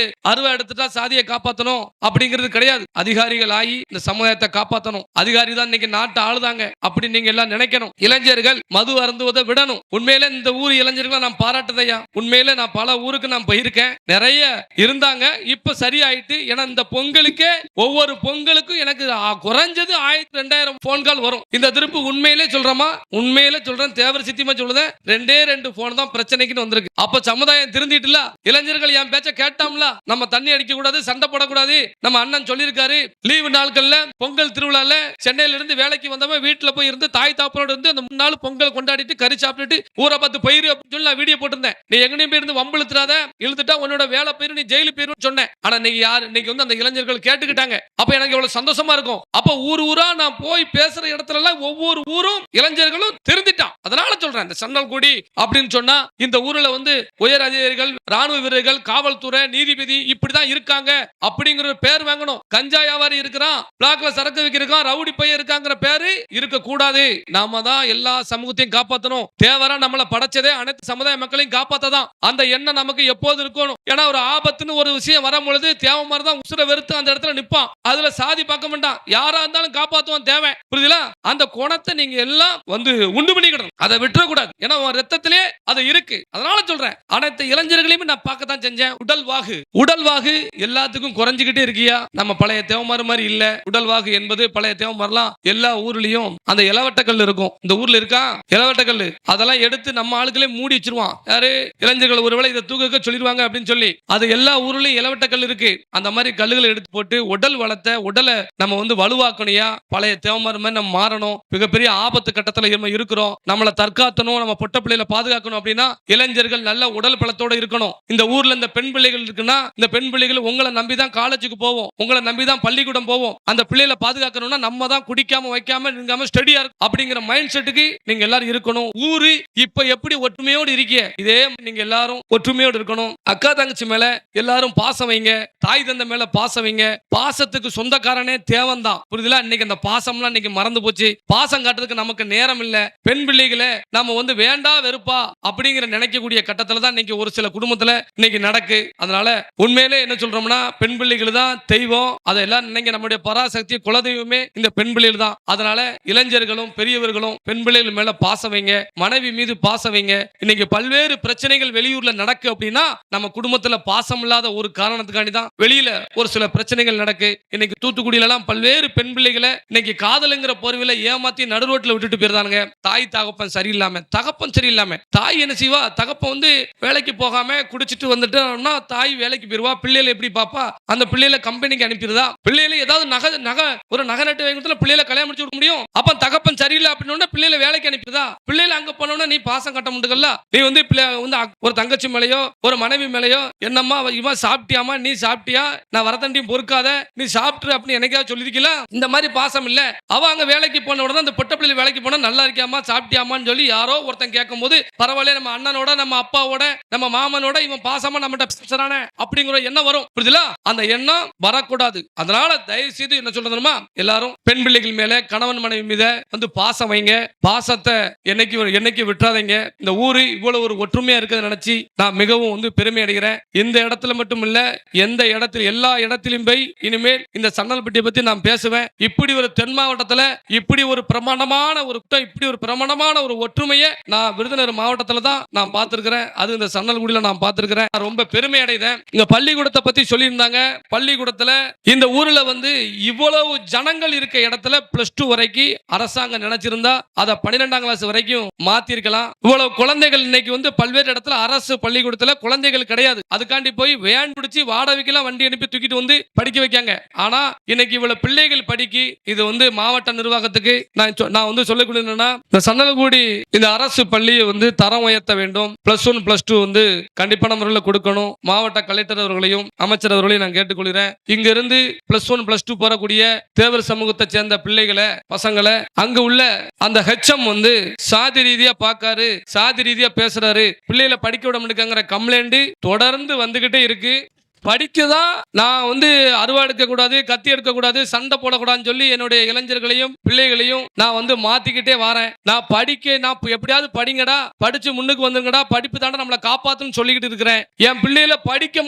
அருவா எடுத்துட்டா சாதியை காப்பாற்றணும் அப்படிங்கிறது கிடையாது. அதிகாரிகள் ஆகி இந்த சமுதாயத்தை காப்பாற்றணும். அதிகாரி தான் இன்னைக்கு நாட்டை ஆளுதாங்க அப்படி நீங்க எல்லாம் நினைக்கணும். இளைஞர்கள் மது அருந்துவதை விடணும். உண்மையில இந்த ஊர் இளைஞர்களை நான் பாராட்டுதையா. உண்மையில நான் பல ஊருக்கு நான் போயிருக்கேன். நிறைய இருந்தாங்க, இப்ப சரியாயிட்டு. ஏன்னா இந்த பொங்கலுக்கே ஒவ்வொரு பொங்கலுக்கும் எனக்கு குறைஞ்சது 1000-2000 போன் கால் வரும். இந்த திருப்பு உண்மையிலே சொல்றமா, உண்மையிலே சொல்றேன், தேவர் சித்தியமா சொல்லுதேன், 2 போன் தான் பிரச்சனைக்குன்னு வந்திருக்கு. அப்ப சமுதாயம் திருந்திட்டுல, இளைஞர்கள் என் பேச்ச கேட்டாம்ல, நம்ம தண்ணி அடிக்க கூடாது, சண்டை போடக்கூடாது. நம்ம அண்ணன் சொல்லியிருக்காரு, லீவு நாட்கள்ல பொங்கல் திருவிழால சென்னையில இருந்து வேலைக்கு வந்தவன் வீட்டுல போய் இருந்து தாய் தாப்பனோட இருந்து அந்த 3 நாள் பொங்கல் கொண்டாடிட்டு கறி சாப்பிட்டுட்டு ஊரை பார்த்து போயிரு அப்படின்னு சொல்லி நான் வீடியோ போட்டிருந்தேன். நீ எங்கனையும் போய் இருந்து வம்பு இழுத்துறாத, இழுத்துட்டா உன்னோட வேலை போயிரு, நீ ஜெயிலு போயிரு சொன்னேன். ஆனா நீங்க யாரு இன்னைக்கு அந்த இளைஞர்கள் கேட்டுக்கிட்டாங்க. அப்ப எனக்கு எவ்வளவு சந்தோஷமா இருக்கும். அப்ப ஊரா நான் போய் பேசுற இடத்துல எல்லாம் ஒவ்வொரு ஊரும் இளைஞர்களும் திருந்திட்டான். அதனால சொல்றேன், இந்த சன்னல்குடி அப்படின்னு சொன்னா இந்த ஊர்ல உயர் அதிகாரிகள், ராணுவ வீரர்கள், காவல்துறை, நீதிபதி இப்படிதான் இருக்காங்க அப்படிங்கிற பேர் வாங்கணும். கஞ்சா வியாபாரி இருக்கிறான், பிளாக்ல சரக்கு விற்கிறான், ரவுடி பையன் இருக்காங்கிற பேரு இருக்க கூடாது. நாம தான் எல்லா சமூகத்தையும் காப்பாற்றணும். தேவரா நம்மளை படைச்சதே அனைத்து சமுதாய மக்களையும் காப்பாத்ததான். அந்த எண்ணம் நமக்கு எப்போது இருக்கணும். ஏன்னா ஒரு ஆபத்துன்னு ஒரு விஷயம் வரும் பொழுது தேவை மாதிரி தான் உசுர வெறுத்து அந்த இடத்துல நிப்பான். அதுல சாதி பார்க்க மாட்டான், யாரா இருந்தாலும் காப்பாத்துவான் தேவை. புரியுதுல? அந்த குணத்தை நீங்க எல்லாம் உண்டு பண்ணிக்கிடணும். அதை விட்டுற கூடாது. ஏன்னா ரத்தத்திலே அது இருக்கு. அதனால சொல்றேன், அனைத்து இளைஞர்களையும் நான் பார்க்கத்தான் செஞ்சேன். உடல்வாகு எல்லாத்துக்கும் குறைஞ்சுக்கிட்டே இருக்கியா. நம்ம பழைய தேவமாறு மாதிரி இல்ல. உடல்வாகு என்பது பழைய தேவமாரெல்லாம் எல்லா ஊர்லயும் அந்த இளவட்டக்கல் இருக்கும். இந்த ஊர்ல இருக்கா இளவட்டக்கல், அதெல்லாம் எடுத்து நம்ம ஆளுகளே மூடி வச்சிருவான். யாரு? இளைஞர்கள் ஒருவேளை இதை தூக்க சொல்லிடுவாங்க அப்படின்னு சொல்லி. அது எல்லா ஊர்லயும் இளவட்டக்கல் இருக்கு. அந்த மாதிரி கல்லுகளை எடுத்து போட்டு உடல் வளத்தை, உடலை நம்ம வலுவாக்கணையா. பழைய தேவமாறு மாதிரி நம்ம மாறணும். மிகப்பெரிய ஆபத்து கட்டத்துல இருக்கிறோம். நம்மளை நம்மளை தற்காத்தணும், நம்ம பொட்ட பிள்ளைகளை பாதுகாக்கணும் அப்படின்னா இளைஞர்கள் நல்ல உடல் பலத்தோட இருக்கணும். இந்த ஊர்ல இந்த பெண் பிள்ளைகள் இருக்குன்னா இந்த பெண் பிள்ளைகள் உங்களை நம்பிதான் காலேஜுக்கு போவோம், உங்களை நம்பிதான் பள்ளிக்கூடம் போவோம். அந்த பிள்ளைகளை பாதுகாக்கணும்னா நம்ம தான் குடிக்காம வைக்காம நீங்காம ஸ்டடியா இருக்கும் அப்படிங்கிற மைண்ட் செட்டுக்கு நீங்க எல்லாரும் இருக்கணும். ஊரு இப்ப எப்படி ஒற்றுமையோடு இருக்கீங்க, இதே நீங்க எல்லாரும் ஒற்றுமையோடு இருக்கணும். அக்கா தங்கச்சி மேல எல்லாரும் பாசம் வைங்க, தாய் தந்தை மேல பாசம் வைங்க. பாசத்துக்கு சொந்தக்காரனே தேவன் தான், புரியுதுல? இன்னைக்கு அந்த பாசம்லாம் இன்னைக்கு மறந்து போச்சு. பாசம் காட்டுறதுக்கு நமக்கு நேரம் இல்ல. பெண் பிள்ளைகளை நம்ம வந்து வேண்டா வெறுப்பா அப்படிங்கிற நினைக்கக்கூடிய கட்டத்துல தான் இன்னைக்கு ஒரு சில குடும்பத்துல இன்னைக்கு நடக்கு. அதனால உண்மையிலே என்ன சொல்றோம்னா பெண் பிள்ளைகள் தான் தெய்வம். அதெல்லாம் நினைங்க, நம்முடைய பராசக்தி குலதெய்வமே இந்த பெண் பிள்ளைகள் தான். அதனால இளைஞர்களும் பெரியவர்களும் பெண் பிள்ளைகள் மேல பாசம் வைங்க, மனைவி மீது பாசம் வைங்க. இன்னைக்கு பல்வேறு பிரச்சனைகள் வெளியூர்ல நடக்கு அப்படின்னா நம்ம குடும்பத்துல பாசம் இல்லாத ஒரு காரணத்துக்காண்டி தான் வெளியில ஒரு சில பிரச்சனைகள் நடக்கு. இன்னைக்கு தூத்துக்குடியில எல்லாம் பல்வேறு பெண் பிள்ளைகளை இன்னைக்கு காதலுங்கிற போர்வில ஏமாத்தி நடுரோட்ல விட்டுட்டு போயிருந்தானுங்க. தாய் தகப்பன் சரியில்லாம, தகப்பன் சரியில்லாம தாய் என்ன செய்வா, தகப்பன் வந்து வேலைக்கு போகாம குடிச்சிட்டு வந்துட்டோம்னா தாய் வேலைக்கு போயிருவா, பிள்ளைகளை எப்படி பாப்பா, அந்த பிள்ளைகளை கம்பெனிக்கு அனுப்பிடுதா. பிள்ளைகளை ஏதாவது நகை ஒரு நகை நட்டு வைக்கிறதுல பிள்ளைகளை கல்யாணம் முடிச்சு விட முடியும். அப்ப தகப்பன் சரியில்லை அப்படின்னு பிள்ளைகளை வேலைக்கு அனுப்பிடுதா. பிள்ளைகளை அங்க போனோம்னா நீ பாசம் கட்ட முடியல. நீ வந்து ஒரு தங்கச்சி மேலையோ ஒரு மனைவி மேலையோ என்னம்மா இவன் சாப்பிட்டியாமா, நீ சாப்பிட்டியா, நான் வரதண்டியும் பொறுக்காத, நீ சாப்பிட்டு அப்படின்னு என்னைக்காவது சொல்லிருக்கலாம். இந்த மாதிரி பாசம் இல்ல. அவ அங்க வேலைக்கு போன உடனே அந்த பொட்ட பிள்ளை வேலைக்கு போனா நல்லா இருக்கியாமா சாப்பிட்டியாமான்னு சொல்லி யாரோ ஒருத்தன் கேட்கும் போது பரவாயில்ல நம்ம அண்ணனோட நம்ம அப்பாவோட நம்ம மாமனோட இவன் பாசமா நம்மகிட்ட பேசுறானே அப்படிங்கிற எண்ணம் வரும், புரியுதுல? அந்த எண்ணம் வரக்கூடாது. அதனால தயவு செய்து என்ன சொல்றதுமா எல்லாரும் பெண் பிள்ளைகள் மேல கணவன் மனைவி மீது வந்து பாசம் வைங்க. பாசத்தை என்னைக்கு விட்டுறாதீங்க. இந்த ஊரு இவ்வளவு ஒரு ஒற்றுமையா இருக்கிறத நினைச்சு நான் மிகவும் வந்து பெருமை அடைகிறேன். இந்த இடத்துல மட்டும் இல்ல, எந்த இடத்துல எல்லா இடத்திலும் போய் இனிமேல் இந்த சன்னல்பட்டியை பத்தி நான் பேசுவேன். இப்படி ஒரு தென் மாவட்டத்துல இப்படி ஒரு பிரமாண்டமான ஒரு ஒற்றுமையை நான் விருதுநகர் மாவட்டத்துல தான் நான் பார்த்திருக்கிறேன். அது இந்த சன்னல்குடியில நான் பார்த்திருக்கிறேன். ரொம்ப பெருமை அடைகிறேன். இங்க பள்ளிக்கூடத்தை பத்தி சொல்லியிருந்தாங்க. பள்ளிக்கூடத்துல இந்த ஊர்ல வந்து இவ்வளவு ஜனங்கள் இருக்க இடத்துல +2 வரைக்கும் அரசாங்கம் நினைச்சிருந்தா அதை 12ஆம் கிளாஸ் வரைக்கும் மாத்தி இருக்கலாம். இவ்வளவு குழந்தைகள் இன்னைக்கு வந்து பல்வேறு இடத்துல அரசு பள்ளிக்கூடத்துல குழந்தைகள் கிடையாது. அதுக்காண்டி போய் வேன் பிடிச்சி வாடகைக்கெல்லாம் வண்டி அனுப்பி தூக்கிட்டு வந்து படிக்க வைக்காங்க. ஆனா இன்னைக்கு இவ்வளவு பிள்ளைகள் படிக்கி இது வந்து மாவட்ட நிர்வாகத்துக்கு நான் வந்து சொல்லக்கூடிய என்னன்னா இந்த சன்னல்குடி இந்த அரசு பள்ளியை வந்து தரம் உயர்த்த வேண்டும். +1 +2 வந்து கண்டிப்பான முறையில் கொடுக்கணும். மாவட்ட கலெக்டர் அவர்களையும் அமைச்சர் அவர்களையும் நான் கேட்டுக்கொள்கிறேன். இங்க இருந்து +1 +2 போறக்கூடிய தேவர் சமூகத்தை சேர்ந்த பிள்ளைகளை பசங்களை அங்க உள்ள அந்த HM வந்து சாதி ரீதியா பாக்காரு, சாதி ரீதியா பேசுறாரு, பிள்ளைகளை படிக்க விட முடியுங்கிற கம்ப்ளைண்ட் தொடர்ந்து வந்துகிட்டே இருக்கு. படிக்கதான் நான் வந்து அருவா எடுக்க கூடாது, கத்தி எடுக்க கூடாது, சண்டை போடக்கூடாதுன்னு சொல்லி என்னுடைய இளைஞர்களையும் பிள்ளைகளையும் நான் வந்து மாத்திக்கிட்டே வரேன். நான் எப்படியாவது படிங்கடா, படிச்சு முன்னுக்கு வந்துங்கடா, படிப்பு தாண்டா நம்மளை காப்பாத்துன்னு சொல்லிக்கிட்டு இருக்கிறேன். என் பிள்ளைகளை படிக்க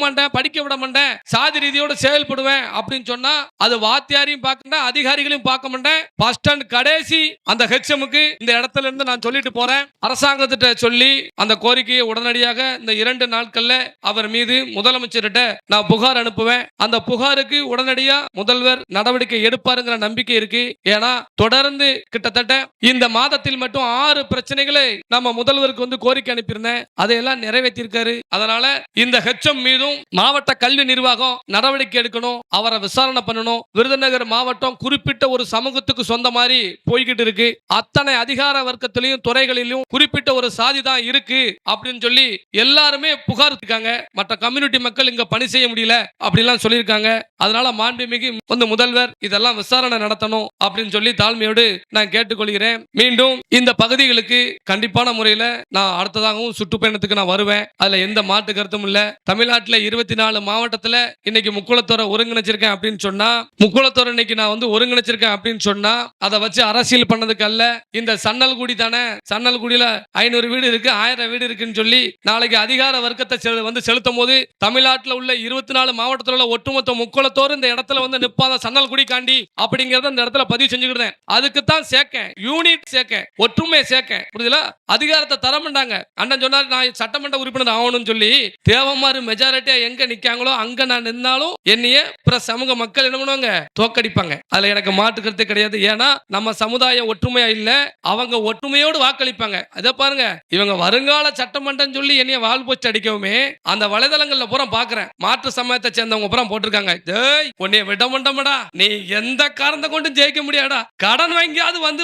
விட மாட்டேன், சாதி ரீதியோட செயல்படுவேன் அப்படின்னு சொன்னா அது வாத்தியாரையும் பார்க்க மாட்டேன், அதிகாரிகளையும் பார்க்க மாட்டேன். பஸ் ஸ்டாண்ட் கடைசி அந்த HMக்கு இந்த இடத்துல இருந்து நான் சொல்லிட்டு போறேன். அரசாங்கத்திட்ட சொல்லி அந்த கோரிக்கையை உடனடியாக இந்த 2 நாட்கள்ல அவர் மீது முதலமைச்சர்கிட்ட நான் புகார் அனுப்புவேன். அந்த புகாருக்கு உடனடியா முதல்வர் நடவடிக்கை எடுப்பாருங்கிற நம்பிக்கை இருக்கு. ஏன்னா தொடர்ந்து கிட்டத்தட்ட இந்த மாதத்தில் மட்டும் 6 பிரச்சனைகளை நம்ம முதல்வருக்கு வந்து கோரிக்கை அனுப்பியிருந்தேன். அதையெல்லாம் நிறைவேற்றிருக்காரு. அதனால இந்த HM மீதும் மாவட்ட கல்வி நிர்வாகம் நடவடிக்கை எடுக்கணும், அவரை விசாரணை பண்ணணும். விருதுநகர் மாவட்டம் குறிப்பிட்ட ஒரு சமூகத்துக்கு சொந்த மாதிரி போய்கிட்டு இருக்கு. அத்தனை அதிகார வர்க்கத்திலையும் துறைகளிலும் குறிப்பிட்ட ஒரு சாதி தான் இருக்கு அப்படின்னு சொல்லி எல்லாருமே புகார் இருக்காங்க. மற்ற கம்யூனிட்டி மக்கள் இங்க பணி செய்ய முடியல அப்படிலாம் சொல்லியிருக்காங்க. அதனால மாண்புமிகு வந்து முதல்வர் இதெல்லாம் விசாரணை நடத்தணும் அப்படின்னு சொல்லி தாழ்மையோடு நான் கேட்டுக்கொள்கிறேன். மீண்டும் இந்த பகுதிகளுக்கு கண்டிப்பான முறையில் நான் அடுத்ததாகவும் சுற்றுப்பயணத்துக்கு நான் வருவேன். அதுல எந்த மாற்று கருத்தும் இல்ல. தமிழ்நாட்டில் 24 மாவட்டத்தில் இன்னைக்கு முக்குளத்தோரை ஒருங்கிணைச்சிருக்கேன் அப்படின்னு சொன்னா, முக்குளத்தோரை இன்னைக்கு நான் வந்து ஒருங்கிணைச்சிருக்கேன் அப்படின்னு சொன்னா அதை வச்சு அரசியல் பண்ணதுக்கு அல்ல. இந்த சன்னல்குடி தானே, சன்னல்குடியில 500 வீடு இருக்கு, 1000 வீடு இருக்குன்னு சொல்லி நாளைக்கு அதிகார வர்க்கத்தை வந்து செலுத்தும் போது தமிழ்நாட்டில் உள்ள 24 மாவட்டத்தில் உள்ள ஒட்டுமொத்த முக்குளத்தோர் இந்த இடத்துல வந்து நிப்பாத சன்னல்குடி காண்டி அப்படிங்கறத இந்த இடத்துல பதிவு செஞ்சுக்கிட்டேன். அதுக்கு தான் சேர்க்கேன், யூனிட் சேர்க்கேன், ஒற்றுமை சேர்க்கேன், புரியுதுல? அதிகாரத்தை தரமாட்டாங்க. அண்ணன் சொன்னார் நான் சட்டமன்ற உறுப்பினர் ஆகணும்னு சொல்லி தேவமாறு மெஜாரிட்டியா எங்க நிக்காங்களோ அங்க நான் நின்னாலும் என்னைய பிற சமூக மக்கள் என்ன பண்ணுவாங்க, தோக்கடிப்பாங்க. அதுல எனக்கு மாற்று கருத்து கிடையாது. ஏன்னா நம்ம சமுதாயம் ஒற்றுமையா இல்ல, அவங்க ஒற்றுமையோடு வாக்களிப்பாங்க. அதை பாருங்க, இவங்க வருங்கால சட்டமன்றம் சொல்லி என்னைய வால் போஸ்ட் அடிக்கவுமே அந்த வலைதளங்கள்ல பூரா பாக்குறேன். மாற்று சமயத்தை சேர்ந்தவங்க அப்புறம் போட்டிருக்காங்க, டேய் உன்னை விட மாட்டோம்டா, நீ எந்த காரணத்தை கொண்டு ஜெயிக்க முடியாடா, கடன் வாங்கியாவது வந்து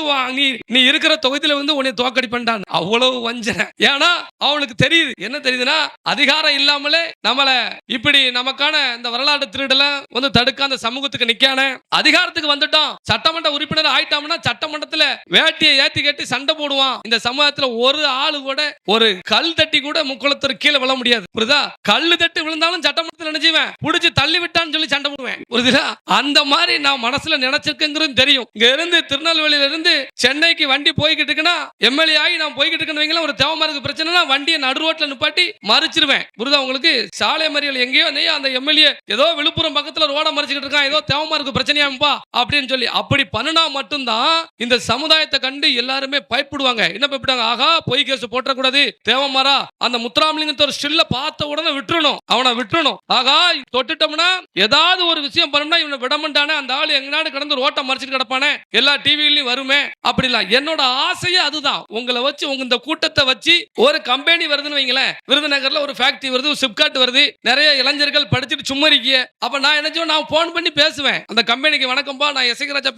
நீ இருக்கிற தொகுதியில வந்து உன்னை தோக்கடிப்பேன்டான். அவ்வளவு வஞ்சனை. ஏன்னா அவனுக்கு தெரியுது, என்ன தெரியுதுன்னா அதிகாரம் இல்லாமலே நம்மள இப்படி நமக்கான இந்த வரலாற்று திருடல வந்து தடுக்க அந்த சமூகத்துக்கு நிக்கான அதிகாரத்துக்கு வந்துட்டோம், சட்டமன்ற உறுப்பினர் ஆயிட்டோம்னா சட்டமன்றத்துல வேட்டியை ஏத்தி கட்டி சண்டை போடுவான். இந்த சமூகத்துல ஒரு ஆளு கூட ஒரு கல் தட்டி கூட முக்குளத்தர் கீழே விழ முடியாது. புரியுதா? கல்லு தட்டி விழுந்தாலும் சட்டமன்றத்தில் நினைச்சுவேன் புடிச்சு தள்ளி விட்டான்னு சொல்லி சண்டை போடுவேன். புரியுதா? அந்த மாதிரி நான் மனசுல நினைச்சிருக்கேங்கிறது தெரியும். இங்க இருந்து திருநெல்வேலியில இருந்து சென்னைக்கு வண்டி போய்கிட்டு இருக்குன்னா எம்எல்ஏ ஆகி நான் போய்கிட்டு இருக்கேன்னு ஒரு தேவமாருக்கு பிரச்சனைனா வண்டியை நடு ரோட்ல நிப்பாட்டி மறிச்சிருவேன். புரியுதா உங்களுக்கு? சாலை மறியல் எங்கேயோ அந்த எம்எல்ஏ ஏதோ விழுப்புரம் பக்கத்துல ரோட மறிச்சுக்கிட்டு இருக்கான், ஏதோ தேவமாருக்கு பிரச்சனையாம்பா அப்படின்னு சொல்லி அப்படி பண்ணுனா மட்டும்தான் இந்த சமுதாயத்தை கண்டு எல்லாருமே பயப்படுவாங்க. என்ன பயப்படுவாங்க? ஆகா பொய் கேஸ் போட்டக்கூடாது, தேவமாரா அந்த முத்துராமலிங்கத்தை ஒரு ஸ்டில்ல பார்த்த உடனே விட்டுறணும், அவனை விட்டுறணும். ஆகா தொட்டுட்டோம்னா ஏதாவது ஒரு விஷயம் பண்ணா இவனை விடமாட்டானே, அந்த ஆள் எங்கனாடு கடந்து ரோட்டை மறிச்சிட்டு கிடப்பானே, எல்லா டிவிலையும் வருமே அப்படிலாம். என்னோட ஆசையே அதுதான். உங்களை வச்சு உங்க இந்த கூட்டத்தை வச்சு ஒரு கம்பெனி வருதுன்னு வைங்களேன், விருதுநகர்ல ஒரு ஃபேக்டரி வருது, சிப்காட் வருது, நிறைய இளைஞர்கள் படிச்சுட்டு சும்மா இருக்கிய. அப்ப நான் என்ன செய்வேன்? நான் போன் பண்ணி பேசுவேன் அந்த கம்பெனிக்கு, வணக்கம்பா நான் எசகிராஜா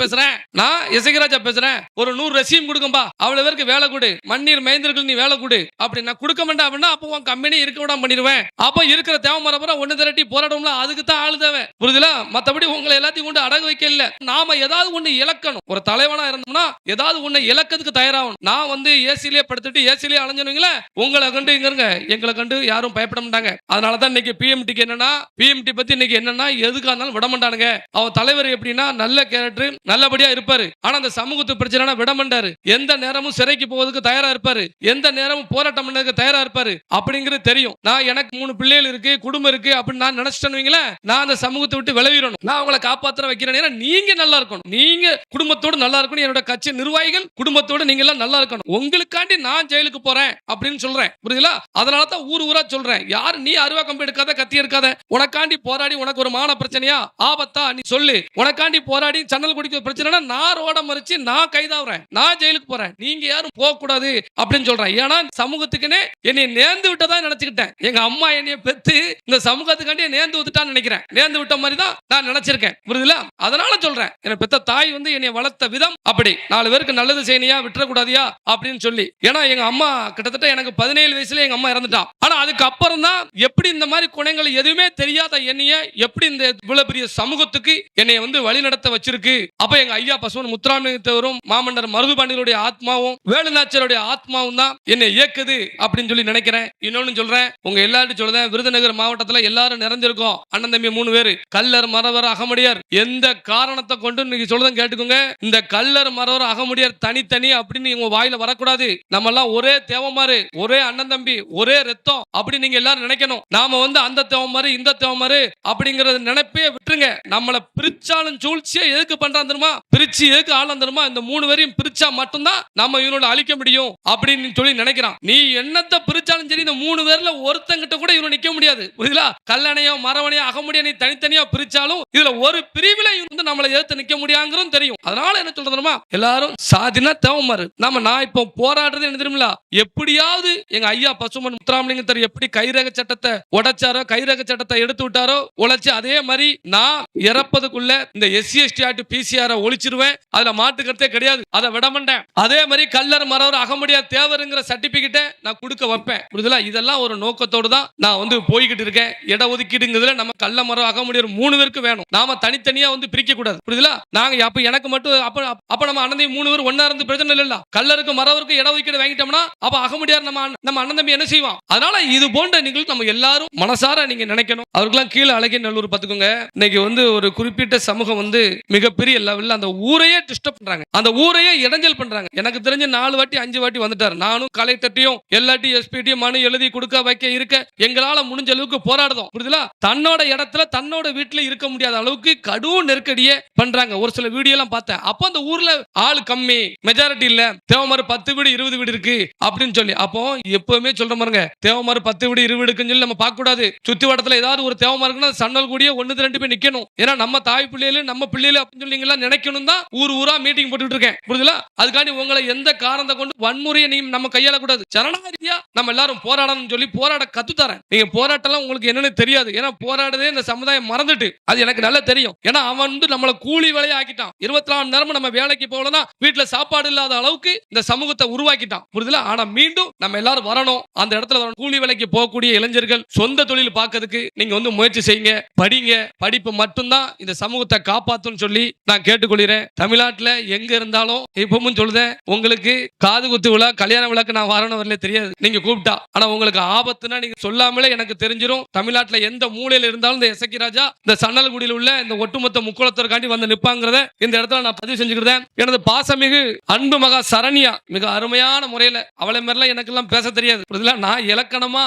பேசுறேன், ஒரு 100 ரெசியூம் கொடுக்கம்பா, அவ்வளவு பேருக்கு வேலை கொடு, மண்ணீர் மைந்தர்கள் நீ வேலை கொடு அப்படி நான் கொடுக்க மாட்டேன் அப்படின்னா அப்போ உன் கம்பெனி இருக்க விடாம பண்ணிடுவேன். அப்ப இருக்கிற தேவமரபுரம் ஒண்ணு திரட்டி போராடும்ல, அதுக்கு தான் ஆளு தேவை. புரியுதுல? மத்தபடி உங்களை எல்லாத்தையும் கொண்டு அடகு வைக்க இல்ல. நாம ஏதாவது ஒண்ணு இழக்கணும். ஒரு தலைவனா இருந்தோம்னா ஏதாவது ஒண்ணு இழக்கிறதுக்கு தயாராகணும். நான் வந்து ஏசிலேயே படுத்துட்டு ஏசிலேயே அலைஞ்சனுங்களே, உங்களை கண்டு இங்க இருங்க, எங்களை கண்டு யாரும் பயப்பட மாட்டாங்க. அதனாலதான் இன்னைக்கு பிஎம்டிக்கு என்னன்னா, பிஎம்டி பத்தி இன்னைக்கு என்னன்னா எதுக்கா இருந்தாலும் விட மாட்டானுங்க. அவன் தலைவர் எப்படின்னா நல்ல கேரக்டர், நல்லபடியா இருப்பாரு. ஆனா அந்த சமூகத்து பிரச்சனை விட மாட்டாரு. எந்த நேரமும் சிறைக்கு போவதுக்கு தயாரா இருப்பாரு, எந்த நேரமும் போராட்டம் பண்ணதுக்கு தயாரா இருப்பாரு அப்படிங்கிறது தெரியும். நான் எனக்கு 3 பிள்ளைகள் இருக்கு, குடும்பம் இருக்கு அப்படின்னு நான் நினைச்சிட்டேன்னு நான் அந்த சமூகத்தை விட்டு விளைவிடணும், நான் அவங்களை காப்பாற்ற வைக்கிறேன். நீங்க நல்லா இருக்கணும், நீங்க குடும்பத்தோடு நல்லா இருக்கணும், என்னோட கட்சி நிர்வாகிகள் குடும்பத்தோடு நீங்க எல்லாம் நல்லா இருக்கணும். உங்களுக்காண்டி நான் ஜெயிலுக்கு போறேன் அப்படின்னு சொல்றேன். புரியுதுங்களா? அதனால தான் ஊர் ஊரா சொல்றேன், யாரு நீ அருவா கம்பி எடுக்காத, கத்தி எடுக்காத, உனக்காண்டி போராடி உனக்கு ஒரு மான பிரச்சனையா ஆபத்தா நீ சொல்லு, உனக்காண்டி போராடி சன்னல் குடிக்க பிரச்சனைனா நான் ரோட மறிச்சு நான் கைதாகிறேன், நான் ஜெயிலுக்கு போறேன், நீங்க யாரும் போக கூடாது அப்படின்னு சொல்றேன். ஏன்னா சமூகத்துக்குன்னு என்னை நேர்ந்து விட்டதா நினைச்சுக்கிட்டேன். எங்க அம்மா என்னைய பெத்து இந்த சமூகத்துக்காண்டி நேர்ந்து விட்டுட்டான்னு நினைக்கிறேன். நேர்ந்து விட்ட மாதிரி தான் நான் நினைச்சிருக்கேன். புரியுதுல? அதனால சொல்றேன், என்னை பெத்த தாய் வந்து என்னை வளர்த்த விதம் அப்படி 4 பேருக்கு நல்லது செய்யணியா விட்டுறக்கூடாதியா அப்படின்னு சொல்லி. ஏன்னா எங்க அம்மா கிட்டத்தட்ட எனக்கு 17 வயசுல எங்க அம்மா இறந்துட்டான். ஆனா அதுக்கு அப்புறம் தான் எப்படி இந்த மாதிரி குணங்கள் எதுவுமே தெரியாத என்னைய எப்படி இந்த இவ்வளவு பெரிய சமூகத்துக்கு என்னை வந்து வழி நடத்த வச்சிருக்கு. அப்ப எங்க ஐயா பசுவன் முத்துராமலிங்கத்தேவரும் மாமன்னர் மருதுபாண்டியருடைய ஆத்மாவும் வேலுநாச்சியருடைய ஆத்மாவும் தான் என்னை இயக்குது அப்படின்னு சொல்லி நினைக்கிறேன். இன்னொன்னு சொல்றேன், உங்க எல்லாரும் சொல்றேன், விருதுநகர் மாவட்டத்துல எல்லாரும் நிறைஞ்சிருக்கோம் அண்ணன் தம்பி 3 பேரு, கல்லர் மறவர் அகமுடியார். எந்த காரணத்தை கொண்டு நீங்க சொல்றதும் கேட்டுக்கோங்க, இந்த கல்லர் மறவர் அகமுடியார் தனித்தனி அப்படின்னு உங்க வாயில வரக்கூடாது. நம்ம எல்லாம் ஒரே தேவமாறு, ஒரே அண்ணன் தம்பி, ஒரே ரத்தம் அப்படி நீங்க எல்லாரும் நினைக்கணும். நாம வந்து அந்த தேவமாறு இந்த தேவமாறு அப்படிங்கறது நினைப்பே விட்டுருங்க. நம்மள பிரிச்சாலும் சூழ்ச்சியை எதுக்கு பண்றான் தெரியுமா? பிரிச்சு எதுக்கு ஆளம் தெரியுமா? இந்த 3 பேரையும் பிரிச்சா மட்டும்தான் நம்ம இவனோட அழிக்க முடியும் அப்படின்னு சொல்லி நினைக்கிறான். நீ என்னத்தை பிரிச்சாலும் சரி, இந்த 3 பேர்ல ஒருத்தங்கிட்ட கூட இவன் நிக்க முடியாது. புரியுதா? கல்லணையோ மரவணையோ அகமுடியா நீ தனித்தனியா பிரிச்சாலும் இதுல ஒரு பிரிவுல வந்து நம்மளை எதிர்த்து நிக்க முடியாங்கிறதும் தெரியும். அதனால என்ன சொல்றது தெரியுமா? எல்லாரும் சாதினா தேவமாறு. நான் இப்போ போராடுறது என்ன தெரியுமா? எப்படியாவது எங்க ஐயா பசுமன் முத்துராமலிங்கத்தர் எப்படி கைரேக சட்டத்தை உடைச்சாரோ, கைரேக சட்டத்தை எடுத்து விட்டாரோ உழைச்சு, அதே மாதிரி நான் இறப்பதுக்குள்ள இந்த SC/ST ஆக்ட் PCR ஒழிச்சிருவேன். அதுல மாட்டுக்கிறதே கிடையாது, அதை விட மாட்டேன். அதே மாதிரி கல்லர் மறவர் அகமுடியா தேவருங்கிற சர்டிபிகேட்டை நான் கொடுக்க வைப்பேன். புரியுதுல? இதெல்லாம் ஒரு நோக்கத்தோடு தான் நான் வந்து போய்கிட்டு இருக்கேன். இட ஒதுக்கீடுங்கிறதுல நம்ம கல்ல மரம் அகமுடியார் 3 பேருக்கு வேணும். நாம தனித்தனியா வந்து பிரிக்க கூடாது. புரியுதுல? நாங்க அப்ப எனக்கு மட்டும் அப்ப நம்ம அண்ணன் 3 பேர் ஒன்னா இருந்து பிரச்சனை இல்ல. கல்லருக்கு மறவருக்கு இட ஒதுக்கீடு வாங்கிட்டோம்னா அப்ப அகமுடியார் நம்ம அண்ணன் தம்பி என்ன செய்வான்? அதனால இது போன்ற நிகழ்வு நம்ம எல்லாரும் மனசார நீங்க நினைக்கணும். அவருக்கெல்லாம் கீழே அழகிய நல்லூர் பாத்துக்கோங்க. இன்னைக்கு வந்து ஒரு குறிப்பிட்ட சமூகம் வந்து மிகப்பெரிய லெவல்ல அந்த ஊரையே டிஸ்டர்ப் பண்றாங்க, அந்த ஊரையே இடைஞ்சல் பண்றாங்க. எனக்கு தெரிஞ்சு 4 வாட்டி 5 வாட்டி வந்துட்டாரு. நானும் கலெக்டர்ட்டையும் எல்லாட்டையும் எஸ்பிட்டையும் மனு எழுதி கொடுக்க வைக்க இருக்க எங்களால முடிஞ்ச அளவுக்கு போராடுதோம். புரியுதுல? தன்னோட இடத்துல தன்னோட வீட்டுல இருக்க முடியாத அளவுக்கு கடும் நெருக்கடியே பண்றாங்க. ஒரு சில வீடியோ எல்லாம் பார்த்தேன். அப்போ அந்த ஊர்ல ஆள் கம்மி, மெஜாரிட்டி இல்ல, தேவமாறு 10 வீடு 20 வீடு இருக்கு அப்படின்னு சொல்லி. அப்போ எப்பவுமே சொல்ற பாருங்க, தேவமாறு 10 வீடு 20 வீடுன்னு சொல்லி நம்ம பார்க்க கூடாது. சுத்தி வட்டத்துல ஏதாவது ஒரு தேவமாறு இருக்குன்னா சன்னல் கூடிய 1 2 பேர் நிக்கணும். ஏன்னா நம்ம தாய் பிள்ளைகள் நம்ம பிள்ளைகள் அப்படின்னு சொல்லி நினைக்கணும். தெரிஞ்சுக்கணும் தான் ஊரா மீட்டிங் போட்டுட்டு இருக்கேன். புரியுதுல? அதுக்காண்டி உங்களை எந்த காரணத்தை கொண்டு வன்முறையை நீங்க நம்ம கையாள கூடாது. ஜனநாயகத்தியா நம்ம எல்லாரும் போராடணும்னு சொல்லி போராட கத்து தரேன். நீங்க போராட்டலாம் உங்களுக்கு என்னன்னு தெரியாது. ஏன்னா போராடுறதே இந்த சமுதாயம் மறந்துட்டு. அது எனக்கு நல்லா தெரியும். ஏன்னா அவன் வந்து நம்மள கூலி வேலையை ஆக்கிட்டான். 24 மணி நேரமும் நம்ம வேலைக்கு போகலனா வீட்டுல சாப்பாடு இல்லாத அளவுக்கு இந்த சமூகத்தை உருவாக்கிட்டான். புரியுதுல? ஆனா மீண்டும் நம்ம எல்லாரும் வரணும். அந்த இடத்துல வரணும். கூலி வேலைக்கு போகக்கூடிய இளைஞர்கள் சொந்த தொழில் பார்க்கிறதுக்கு நீங்க வந்து முயற்சி செய்யுங்க. படிங்க. படிப்பு மட்டும்தான் இந்த சமூகத்தை காப்பாத்தும் சொல்லி நான் கேட்டுக்கொள்கிறேன். தமிழ்நாட்டுல எங்க இருந்தாலும் இப்பவும் சொல்லுதேன், உங்களுக்கு காது குத்து விழா கல்யாண விழாக்கு நான் வரணும் வரல தெரியாது நீங்க கூப்பிட்டா. ஆனா உங்களுக்கு ஆபத்துனா நீங்க சொல்லாமலே எனக்கு தெரிஞ்சிடும். தமிழ்நாட்டுல எந்த மூலையில இருந்தாலும் இந்த எசக்கி ராஜா இந்த சன்னல்குடியில் உள்ள இந்த ஒட்டுமொத்த முக்குளத்திற்காண்டி வந்து நிப்பாங்கிறத இந்த இடத்துல நான் பதிவு செஞ்சுக்கிறேன். எனது பாசமிகு அன்பு மகா சரண்யா மிக அருமையான முறையில அவளை மாதிரிலாம் எனக்கு எல்லாம் பேச தெரியாது. நான் இலக்கணமா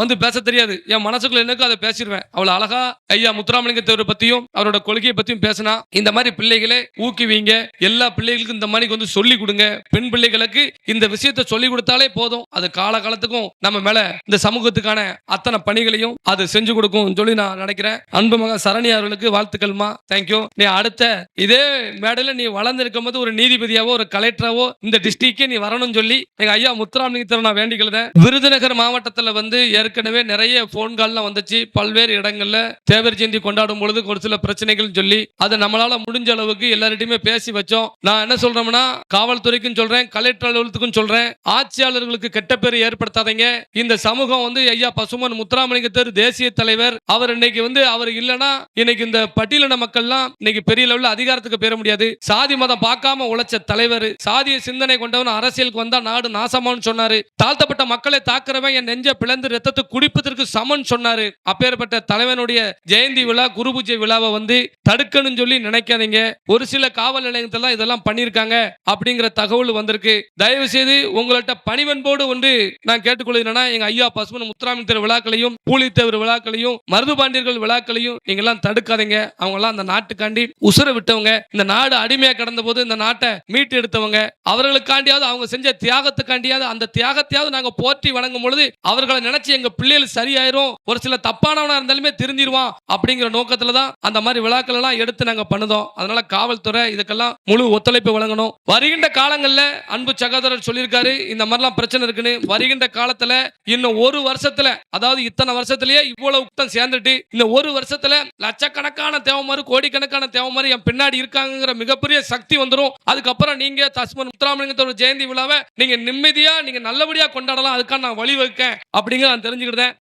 வந்து பேச தெரியாது. என் மனசுக்குள்ள எனக்கு அதை பேசிடுவேன். அவளை அழகா ஐயா முத்துராமலிங்க தேவரை பத்தியும் அவரோட கொள்கையை பத்தியும் பேசினா. இந்த மாதிரி பிள்ளைகளை ஊக்குவீங்க. எல்லா பிள்ளைகளுக்கும் இந்த மாதிரி வந்து சொல்லி கொடுங்க. பெண் பிள்ளைகளுக்கு இந்த விஷயத்தை சொல்லி கொடுத்தாலே போதும். அது காலகாலத்துக்கும் நம்ம மேல இந்த சமூகத்துக்கான அத்தனை பணிகளையும் அது செஞ்சு கொடுக்கும் சொல்லி நான் நினைக்கிறேன். அன்பு மகா சரண்யா அவர்களுக்கு வாழ்த்துக்கள்மா. தேங்க்யூ. நீ அடுத்த இதே மேடையில நீ வளர்ந்திருக்கும் போது ஒரு நீதிபதியாவோ ஒரு கலெக்டராவோ இந்த டிஸ்ட்ரிக்டே நீ வரணும்னு சொல்லி எங்க ஐயா முத்துராமலிங்க தேவர் நான் வேண்டிக்கிறேன். விருதுநகர் மாவட்டத்துல வந்து ஏற்கனவே நிறைய போன் கால்லாம் வந்துச்சு. பல்வேறு இடங்கள்ல தேவர் ஜெயந்தி கொண்டாடும் பொழுது ஒரு சில பிரச்சனைகள் சொல்லி அதை நம்மளால முடிஞ்ச அளவுக்கு எல்லார்கிட்டயுமே பேசி வச்சோம். நான் என்ன சொல்றேன்னா காவல்துறைக்கும் சொல்றேன், கலெக்டர் அலுவலகத்துக்கும் சொல்றேன், ஆட்சியாளர்களுக்கு கெட்ட பேர் ஏற்படுத்தாதீங்க. இந்த சமூகம் வந்து ஐயா பசுமன் முத்துராமலிங்க தேவர் தேசிய தலைவர். அவர் இன்னைக்கு வந்து அவர் இல்லைன்னா இன்னைக்கு இந்த பட்டியலின மக்கள்லாம் இன்னைக்கு பெரிய லெவலில் அதிகாரத்துக்கு பெற முடியாது. சாதி மதம் பார்க்காம உழைச்ச தலைவர், சாதிய சிந்தனை கொண்டவன் அரசியலுக்கு வந்தா நாடு நாசமான்னு சொன்னாரு. தாழ்த்தப்பட்ட மக்களை தாக்குறவன் என் நெஞ்ச பிளந்து ரத்தத்தை குடிப்பதற்கு சமன் சொன்னாரு. அப்பேற்பட்ட தலைவனுடைய ஜெயந்தி விழா குரு பூஜை விழாவை வந்து தடுக்கணும்னு சொல்லி நினைக்காதீங்க. ஒரு சில காவல் நிலையத்துல இதெல்லாம் பண்ணிருக்காங்க அப்படிங்கிற தகவல் வந்திருக்கு. தயவு செய்து உங்கள்ட்ட பணிவன்போடு ஒன்று நான் கேட்டுக்கொள்கிறேன்னா எங்க ஐயா பசுமன் முத்துராமலிங்க தேவர் விழாக்களையும் பூலித்தேவர் விழாக்களையும் மருதுபாண்டியர்கள் விழாக்களையும் நீங்க எல்லாம் தடுக்காதீங்க. அவங்க எல்லாம் அந்த நாட்டுக்காண்டி உசுர விட்டவங்க. இந்த நாடு அடிமையா கடந்த போது இந்த நாட்டை மீட்டு எடுத்தவங்க. அவர்களுக்காண்டியாவது அவங்க செஞ்ச தியாகத்துக்காண்டியாவது அந்த தியாகத்தையாவது நாங்க போற்றி வணங்கும் பொழுது அவர்களை நினைச்சு எங்க பிள்ளைகள் சரியாயிரும். ஒரு சில தப்பானவனா இருந்தாலுமே திருந்திடுவான் அப்படிங்கிற நோக்கத்துல தான் அந்த மாதிரி விழாக்கள் எல்லாம் எடுத்து நாங்க பண்ணுதோம். அதனால காவல்துறை இதுக்கெல்லாம் முழு ஒத்துழைப்பு வழங்கணும். வருகின்ற காலங்கள்ல அன்பு சகோதரர் சொல்லியிருக்காரு இந்த மாதிரிலாம் பிரச்சனை இருக்குன்னு. வருகின்ற காலத்துல இன்னும் ஒரு வருஷத்துல, அதாவது இத்தனை வருஷத்திலேயே இவ்வளவு கூட்டம் சேர்ந்துட்டு இந்த ஒரு வருஷத்துல லட்சக்கணக்கான தேவமாறு கோடிக்கணக்கான தேவமாறு என் பின்னாடி இருக்காங்கிற மிகப்பெரிய சக்தி வந்துடும். அதுக்கப்புறம் நீங்க பசுமன் முத்துராமலிங்க தேவர் ஜெயந்தி விழாவை நீங்க நிம்மதியா நீங்க நல்லபடியா கொண்டாடலாம். அதுக்கான நான் வழிவகுக்கேன் அப்படிங்கிற நான் தெரிஞ்சுக்கிட்டேன்.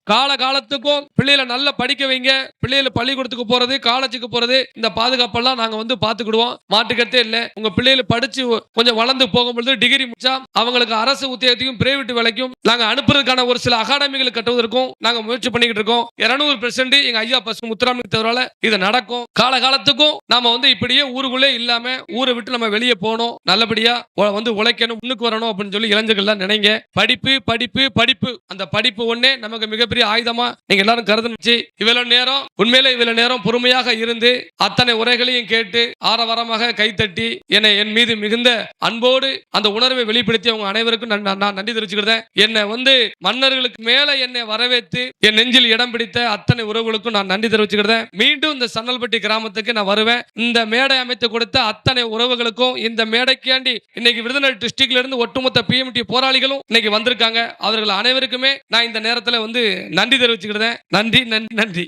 காலத்துக்கும் பிள்ளைகளை நல்லா படிக்க வைங்க. பிள்ளைகளை பள்ளிக்கூடத்துக்கு போறது, காலேஜுக்கு போறது, இந்த பாதுகாப்பெல்லாம் நாங்க வந்து பாத்துக்கிடுவோம். மாட்டுக்கத்தே இல்ல. உங்க பிள்ளைகளை படிச்சு கொஞ்சம் வளர்ந்து போகும்போது டிகிரி முடிச்சா அவங்களுக்கு அரசு உத்தியோகத்தையும் பிரைவேட் வேலைக்கும் நாங்க அனுப்புறதுக்கான ஒரு சில அகாடமிகள் கட்டுவதற்கும் நாங்க முயற்சி பண்ணிக்கிட்டு இருக்கோம். 200% எங்க ஐயா பசுமன் முத்துராமலிங்க தேவரால இது நடக்கும். காலத்துக்கும் நாம வந்து இப்படியே ஊருக்குள்ளே இல்லாம ஊரை விட்டு நம்ம வெளியே போகணும். நல்லபடியா வந்து உழைக்கணும், முன்னுக்கு வரணும் அப்படின்னு சொல்லி இளைஞர்கள் நினைங்க. படிப்பு படிப்பு படிப்பு, அந்த படிப்பு ஒண்ணே நமக்கு மிகப்பெரிய ஆயுதமா நீங்க எல்லாரும் கருதுனுச்சு. இவ்வளவு நேரம் உண்மையில இவ்வளவு நேரம் பொறுமையாக இருந்து அத்தனை உரைகளையும் கேட்டு ஆரவாரமாக கைத்தட்டி என் மீது மிகுந்த அன்போடு அந்த உணர்வை வெளிப்படுத்தி அவங்க அனைவருக்கும் நான் நன்றி தெரிவிச்சுக்கிறேன். என்னை வந்து மன்னர்களுக்கு மேல என்னை வரவேற்று என் நெஞ்சில் இடம் பிடித்த அத்தனை உறவுகளுக்கும் நான் நன்றி தெரிவிச்சுக்கிறேன். மீண்டும் இந்த சன்னல்பட்டி கிராமத்துக்கு நான் வருவேன். இந்த மேடை அமைத்து கொடுத்த அத்தனை உறவுகளுக்கும், இந்த மேடைக்காண்டி இன்னைக்கு விருதுநகர் டிஸ்ட்ரிக்ட்ல இருந்து ஒட்டுமொத்த பிஎம்டி போராளிகளும் இன்னைக்கு வந்திருக்காங்க. அவர்கள் அனைவருக்குமே நான் இந்த நேரத்தில் வந்து நன்றி தெரிவிச்சுக்கிறேன். நன்றி நன்றி நன்றி.